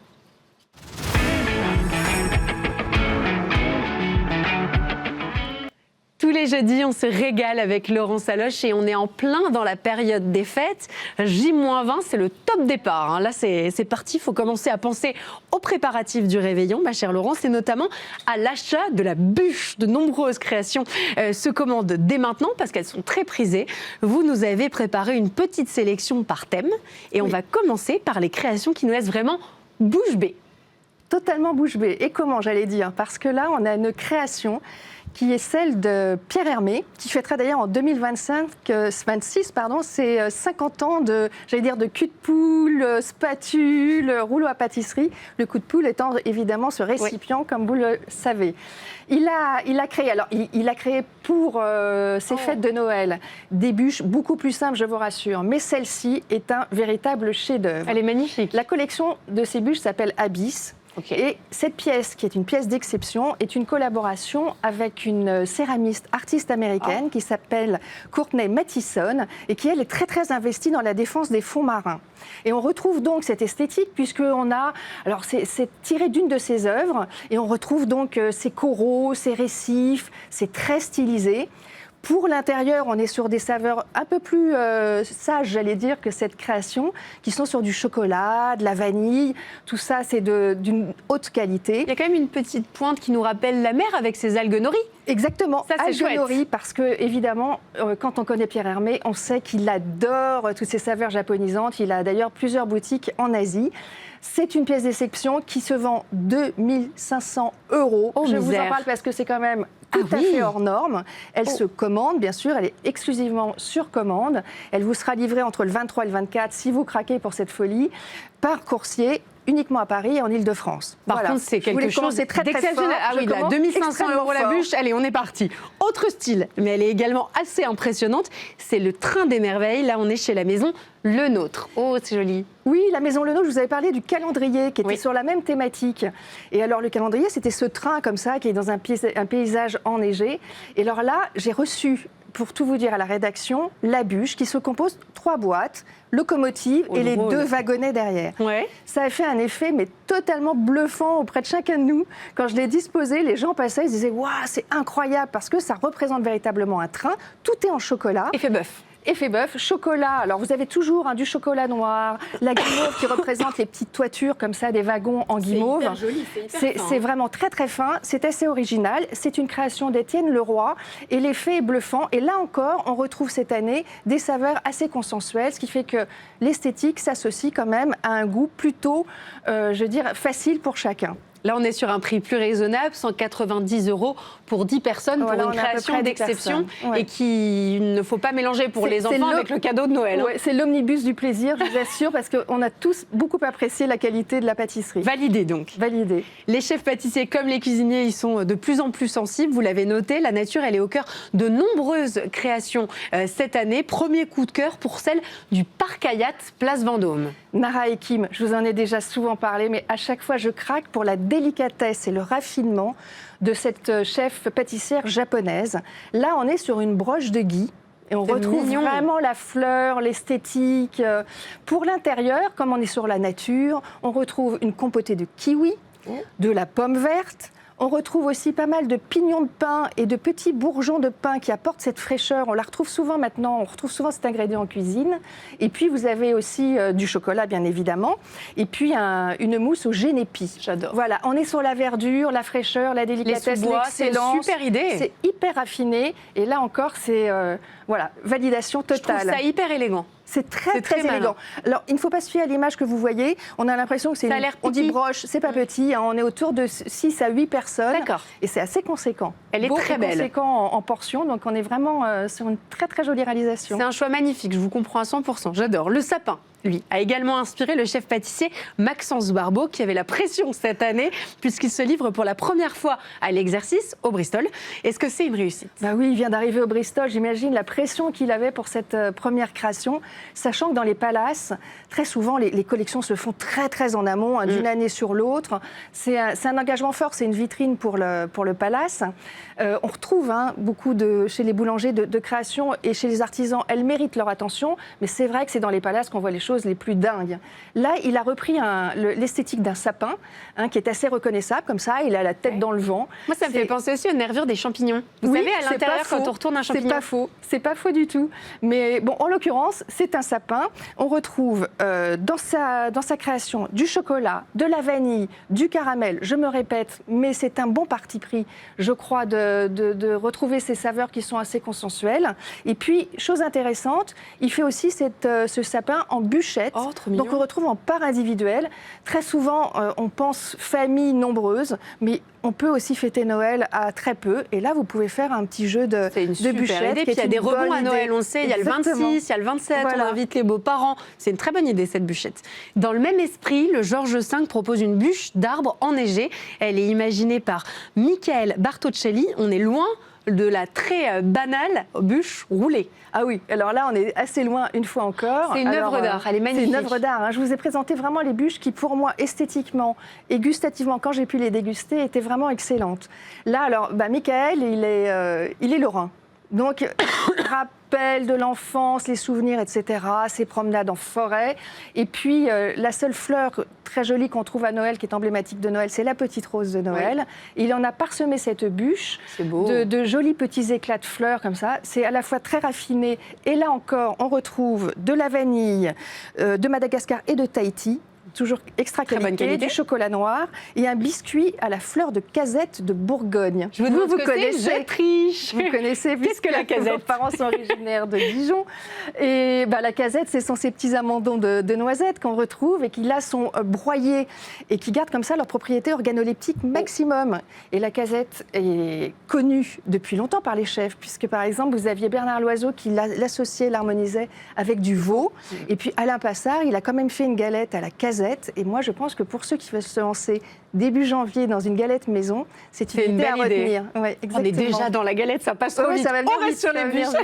Tous les jeudis, on se régale avec Laurent Saloche et on est en plein dans la période des fêtes. J-20, c'est le top départ. Là, c'est parti. Il faut commencer à penser aux préparatifs du réveillon, ma chère Laurence, et notamment à l'achat de la bûche. De nombreuses créations se commandent dès maintenant parce qu'elles sont très prisées. Vous nous avez préparé une petite sélection par thème et on va commencer par les créations qui nous laissent vraiment bouche bée. Totalement bouche bée. Et comment, j'allais dire ? Parce que là, on a une création qui est celle de Pierre Hermé, qui fêtera d'ailleurs en 2026, c'est 50 ans de cul de poule, spatule, rouleau à pâtisserie. Le coup de poule étant évidemment ce récipient, comme vous le savez. Il a créé pour ces fêtes de Noël des bûches beaucoup plus simples, je vous rassure. Mais celle-ci est un véritable chef-d'œuvre. Elle est magnifique. La collection de ces bûches s'appelle Abyss. Okay. Et cette pièce, qui est une pièce d'exception, est une collaboration avec une céramiste artiste américaine qui s'appelle Courtney Mathison et qui, elle, est très, très investie dans la défense des fonds marins. Et on retrouve donc cette esthétique puisqu'on a... Alors, c'est tiré d'une de ses œuvres et on retrouve donc ces coraux, ces récifs, c'est très stylisé. Pour l'intérieur, on est sur des saveurs un peu plus sages, j'allais dire, que cette création, qui sont sur du chocolat, de la vanille. Tout ça, c'est d'une haute qualité. Il y a quand même une petite pointe qui nous rappelle la mer avec ses algues nori. Exactement, ça, c'est algues nori, parce que évidemment, quand on connaît Pierre Hermé, on sait qu'il adore toutes ces saveurs japonisantes. Il a d'ailleurs plusieurs boutiques en Asie. C'est une pièce d'exception qui se vend 2 500 €. Je vous en parle parce que c'est quand même tout à fait hors norme. Elle se commande, bien sûr, elle est exclusivement sur commande. Elle vous sera livrée entre le 23 et le 24, si vous craquez pour cette folie, par coursier, uniquement à Paris et en Ile-de-France. Par contre, c'est quelque chose d'exceptionnel. Ah oui, là, 2 500 € la bûche. Allez, on est parti. Autre style, mais elle est également assez impressionnante, c'est le train des merveilles. Là, on est chez la maison Le Nôtre. Oh, c'est joli. Oui, la maison Le Nôtre, je vous avais parlé du calendrier qui était sur la même thématique. Et alors, le calendrier, c'était ce train comme ça qui est dans un paysage enneigé. Et alors là, j'ai reçu, pour tout vous dire à la rédaction, la bûche qui se compose de 3 boîtes, locomotive et les 2 wagonnets derrière. Ouais. Ça a fait un effet mais totalement bluffant auprès de chacun de nous. Quand je l'ai disposé, les gens passaient, ils disaient « Waouh, c'est incroyable !» parce que ça représente véritablement un train. Tout est en chocolat. Effet bœuf. Effet bœuf, chocolat. Alors vous avez toujours du chocolat noir, la guimauve qui représente les petites toitures comme ça, des wagons en guimauve. C'est hyper joli, c'est hyper fin. C'est vraiment très très fin, c'est assez original. C'est une création d'Étienne Leroy et l'effet est bluffant. Et là encore, on retrouve cette année des saveurs assez consensuelles, ce qui fait que l'esthétique s'associe quand même à un goût plutôt, je veux dire, facile pour chacun. Là, on est sur un prix plus raisonnable, 190 € pour 10 personnes, pour une création d'exception et qu'il ne faut pas mélanger pour les enfants avec le cadeau de Noël. Ouais, c'est l'omnibus du plaisir, je vous assure, parce qu'on a tous beaucoup apprécié la qualité de la pâtisserie. Validé donc. Validé. Les chefs pâtissiers comme les cuisiniers, ils sont de plus en plus sensibles. Vous l'avez noté, la nature, elle est au cœur de nombreuses créations cette année. Premier coup de cœur pour celle du Parc Hayat, place Vendôme. Nara et Kim, je vous en ai déjà souvent parlé, mais à chaque fois, je craque pour la délicatesse et le raffinement de cette chef pâtissière japonaise. Là, on est sur une broche de gui. Et on retrouve vraiment la fleur, l'esthétique. Pour l'intérieur, comme on est sur la nature, on retrouve une compotée de kiwi, de la pomme verte. On retrouve aussi pas mal de pignons de pain et de petits bourgeons de pain qui apportent cette fraîcheur. On la retrouve souvent maintenant, on retrouve souvent cet ingrédient en cuisine. Et puis vous avez aussi du chocolat, bien évidemment. Et puis une mousse au génépi. J'adore. Voilà, on est sur la verdure, la fraîcheur, la délicatesse, l'excellence. C'est une super idée. C'est hyper raffiné. Et là encore, c'est voilà, validation totale. Je trouve ça hyper élégant. C'est très élégant. Alors, il ne faut pas se fier à l'image que vous voyez. On a l'impression que c'est on dit broche, c'est pas petit. Hein, on est autour de 6 à 8 personnes. D'accord. Et c'est assez conséquent. Elle est très belle. Conséquent en portions. Donc, on est vraiment sur une très, très jolie réalisation. C'est un choix magnifique. Je vous comprends à 100%. J'adore. Le sapin, lui, a également inspiré le chef pâtissier Maxence Barbeau, qui avait la pression cette année, puisqu'il se livre pour la première fois à l'exercice au Bristol. Est-ce que c'est une réussite ? Bah oui, il vient d'arriver au Bristol. J'imagine la pression qu'il avait pour cette première création, sachant que dans les palaces, très souvent, les collections se font très, très en amont, hein, d'une année sur l'autre. C'est un engagement fort, c'est une vitrine pour le palace. On retrouve beaucoup chez les boulangers de création et chez les artisans, elles méritent leur attention, mais c'est vrai que c'est dans les palaces qu'on voit les choses les plus dingues. Là, il a repris l'esthétique d'un sapin, qui est assez reconnaissable, comme ça, il a la tête dans le vent. Moi, ça me fait penser aussi aux nervures des champignons. Vous savez, à l'intérieur, quand on retourne un champignon. C'est pas faux du tout. Mais bon, en l'occurrence, c'est un sapin. On retrouve dans sa création du chocolat, de la vanille, du caramel. Je me répète, mais c'est un bon parti pris, je crois, de retrouver ces saveurs qui sont assez consensuelles. Et puis, chose intéressante, il fait aussi ce sapin en bûchette. Oh, trop mignon. Donc, on retrouve en part individuelle. Très souvent, on pense famille nombreuse, mais on peut aussi fêter Noël à très peu. Et là, vous pouvez faire un petit jeu de bûchettes. Et puis, il y a des rebonds à Noël, on sait. Il y a le 26, il y a le 27, voilà. On invite les beaux-parents. C'est une très bonne idée, cette bûchette. Dans le même esprit, le Georges V propose une bûche d'arbre enneigée. Elle est imaginée par Michael Bartoccelli. On est loin de la très banale bûche roulée. Ah oui, alors là, on est assez loin une fois encore. C'est une œuvre d'art, elle est magnifique. C'est une œuvre d'art. Je vous ai présenté vraiment les bûches qui, pour moi, esthétiquement et gustativement, quand j'ai pu les déguster, étaient vraiment excellentes. Là, alors, Michael, il est lorrain. Donc, rappel de l'enfance, les souvenirs, etc., ses promenades en forêt. Et puis, la seule fleur très jolie qu'on trouve à Noël, qui est emblématique de Noël, c'est la petite rose de Noël. Oui. Il en a parsemé cette bûche de jolis petits éclats de fleurs comme ça. C'est à la fois très raffiné. Et là encore, on retrouve de la vanille de Madagascar et de Tahiti. Toujours extra qualité, du chocolat noir et un biscuit à la fleur de casette de Bourgogne. Je vous demande ce que c'est, je triche. Vous connaissez, qu'est-ce que la casette? Nos parents sont originaires de Dijon. Et la casette, ce sont ces petits amandons de noisettes qu'on retrouve et qui là sont broyés et qui gardent comme ça leur propriété organoleptique maximum. Et la casette est connue depuis longtemps par les chefs, puisque par exemple, vous aviez Bernard Loiseau qui l'associait, l'harmonisait avec du veau. Et puis Alain Passard, il a quand même fait une galette à la casette. Et moi, je pense que pour ceux qui veulent se lancer début janvier dans une galette maison, c'est une idée à retenir. Ouais, on est déjà dans la galette, ça passe trop vite. Ça va on reste sur les bûches.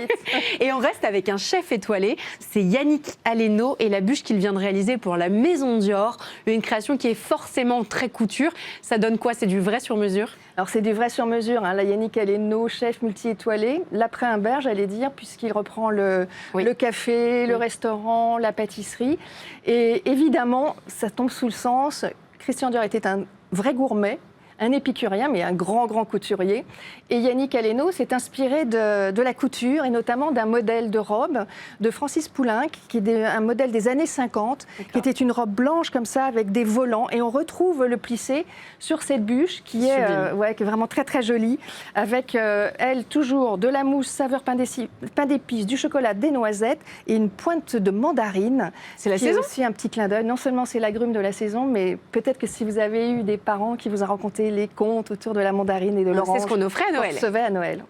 Et on reste avec un chef étoilé, c'est Yannick Aleno et la bûche qu'il vient de réaliser pour la Maison Dior, une création qui est forcément très couture. Ça donne quoi? C'est du vrai sur mesure? Alors c'est du vrai sur mesure, hein. Là, Yannick Aleno, chef multi-étoilé, l'après-Humbert, j'allais dire, puisqu'il reprend le café, le restaurant, la pâtisserie. Et évidemment, ça tombe sous le sens. Christian Dior était un vrai gourmet, un épicurien, mais un grand couturier. Et Yannick Aleno s'est inspiré de la couture, et notamment d'un modèle de robe de Francis Poulenc, qui est un modèle des années 50, qui était une robe blanche comme ça, avec des volants. Et on retrouve le plissé sur cette bûche, qui est vraiment très très jolie, avec, elle, toujours de la mousse saveur pain d'épices, du chocolat, des noisettes, et une pointe de mandarine. C'est la saison. C'est aussi un petit clin d'œil. Non seulement c'est l'agrume de la saison, mais peut-être que si vous avez eu des parents qui vous ont raconté les contes autour de la mandarine et de l'orange. C'est ce qu'on offrait à Noël. On recevait à Noël.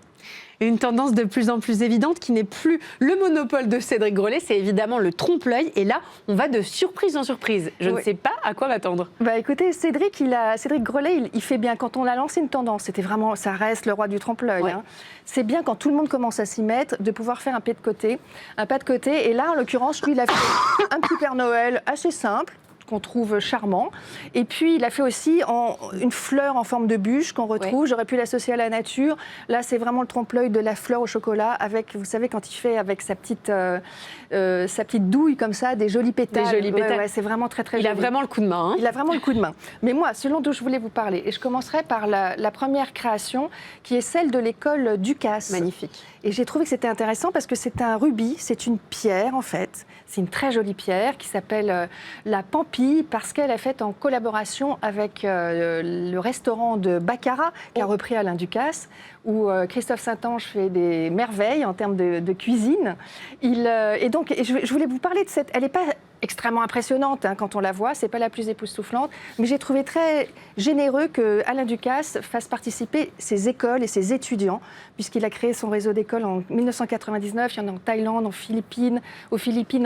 Une tendance de plus en plus évidente qui n'est plus le monopole de Cédric Grolet, c'est évidemment le trompe-l'œil. Et là, on va de surprise en surprise. Je ne sais pas à quoi m'attendre. Écoutez, Cédric Grolet, il fait bien. Quand on a lancé une tendance, c'était vraiment, ça reste le roi du trompe-l'œil. Ouais. Hein. C'est bien quand tout le monde commence à s'y mettre, de pouvoir faire un pas de côté. Et là, en l'occurrence, lui, il a fait un petit Père Noël assez simple, qu'on trouve charmant. Et puis, il a fait aussi une fleur en forme de bûche qu'on retrouve. J'aurais pu l'associer à la nature. Là, c'est vraiment le trompe-l'œil de la fleur au chocolat avec, vous savez, quand il fait avec sa petite douille comme ça, des jolis pétales. C'est vraiment très, très joli. Il a vraiment le coup de main. Hein. Il a vraiment le coup de main. Mais moi, selon d'où je voulais vous parler, et je commencerai par la première création, qui est celle de l'école Ducasse. Magnifique. Et j'ai trouvé que c'était intéressant parce que c'est un rubis, c'est une pierre en fait. C'est une très jolie pierre qui s'appelle la Pampille parce qu'elle est faite en collaboration avec le restaurant de Baccarat qui a repris Alain Ducasse, où Christophe Saint-Ange fait des merveilles en termes de cuisine. Je voulais vous parler de cette... Elle n'est pas extrêmement impressionnante quand on la voit, c'est pas la plus époustouflante, mais j'ai trouvé très généreux que Alain Ducasse fasse participer ses écoles et ses étudiants, puisqu'il a créé son réseau d'écoles en 1999, il y en a en Thaïlande, aux Philippines,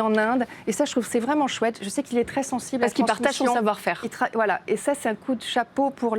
en Inde, et ça je trouve que c'est vraiment chouette. Je sais qu'il est très sensible parce qu'il partage son savoir-faire. Voilà, et ça c'est un coup de chapeau pour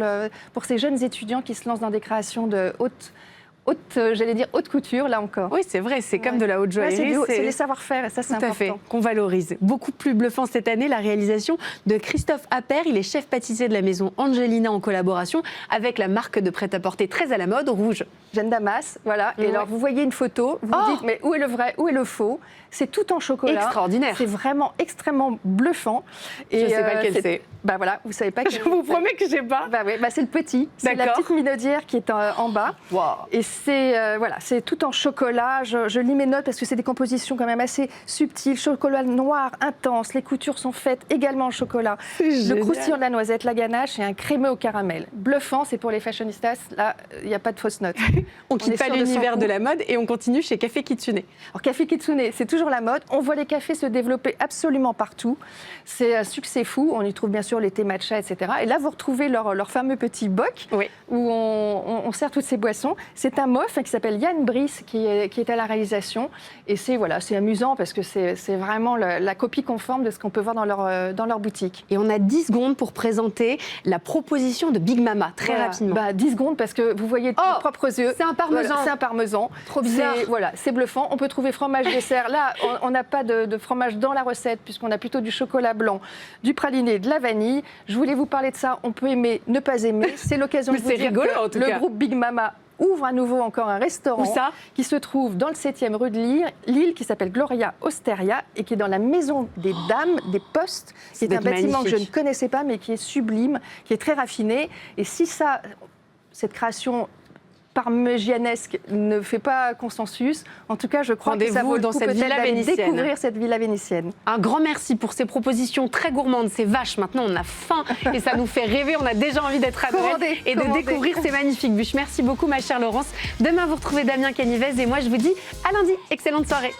ces jeunes étudiants qui se lancent dans des créations de haute couture, là encore. Oui, c'est vrai, c'est comme de la haute joaillerie. C'est les savoir-faire, et ça, c'est important. Tout à fait, qu'on valorise. Beaucoup plus bluffant cette année, la réalisation de Christophe Appert. Il est chef pâtissier de la maison Angelina en collaboration avec la marque de prêt-à-porter très à la mode, Rouge. Jeanne Damas, voilà. Et alors, vous voyez une photo, vous vous dites, mais où est le vrai, où est le faux? C'est tout en chocolat. Extraordinaire. C'est vraiment extrêmement bluffant. Et je ne sais pas lequel c'est. Voilà, vous ne savez pas quel c'est. Je vous promets que je n'ai pas. C'est le petit. C'est la petite minaudière qui est en bas. Wow. Et c'est tout en chocolat. Je lis mes notes parce que c'est des compositions quand même assez subtiles. Chocolat noir intense. Les coutures sont faites également en chocolat. Le croustillant de la noisette, la ganache et un crémeux au caramel. Bluffant, c'est pour les fashionistas. Là, il n'y a pas de fausses notes. On quitte pas l'univers de la mode et on continue chez Café Kitsune. Alors Café Kitsune, c'est toujours la mode. On voit les cafés se développer absolument partout. C'est un succès fou. On y trouve bien sûr les thés matcha, etc. Et là, vous retrouvez leur fameux petit boc où on sert toutes ces boissons. C'est un MOF qui s'appelle Yann Brice qui est à la réalisation. Et c'est amusant parce que c'est vraiment la copie conforme de ce qu'on peut voir dans leur boutique. Et on a 10 secondes pour présenter la proposition de Big Mama, très rapidement. 10 secondes parce que vous voyez de vos propres yeux. C'est un parmesan. Voilà, c'est un parmesan. Trop bizarre. C'est bluffant. On peut trouver fromage dessert. Là, on n'a pas de fromage dans la recette puisqu'on a plutôt du chocolat blanc, du praliné, de la vanille. Je voulais vous parler de ça. On peut aimer, ne pas aimer. C'est l'occasion de vous dire rigolo, que en tout le cas. groupe Big Mama ouvre à nouveau encore un restaurant. Où ça ? Qui se trouve dans le 7e rue de Lille, qui s'appelle Gloria Osteria et qui est dans la maison des Dames des Postes, qui est un bâtiment que je ne connaissais pas mais qui est sublime, qui est très raffiné. Et si cette création parmégianesque ne fait pas consensus, en tout cas, je crois que ça vaut le coup peut-être d'aller découvrir cette villa vénitienne. Un grand merci pour ces propositions très gourmandes, ces vaches. Maintenant, on a faim et ça nous fait rêver. On a déjà envie d'être à Noël et de découvrir ces magnifiques bûches. Merci beaucoup, ma chère Laurence. Demain, vous retrouvez Damien Canivez et moi, je vous dis à lundi. Excellente soirée.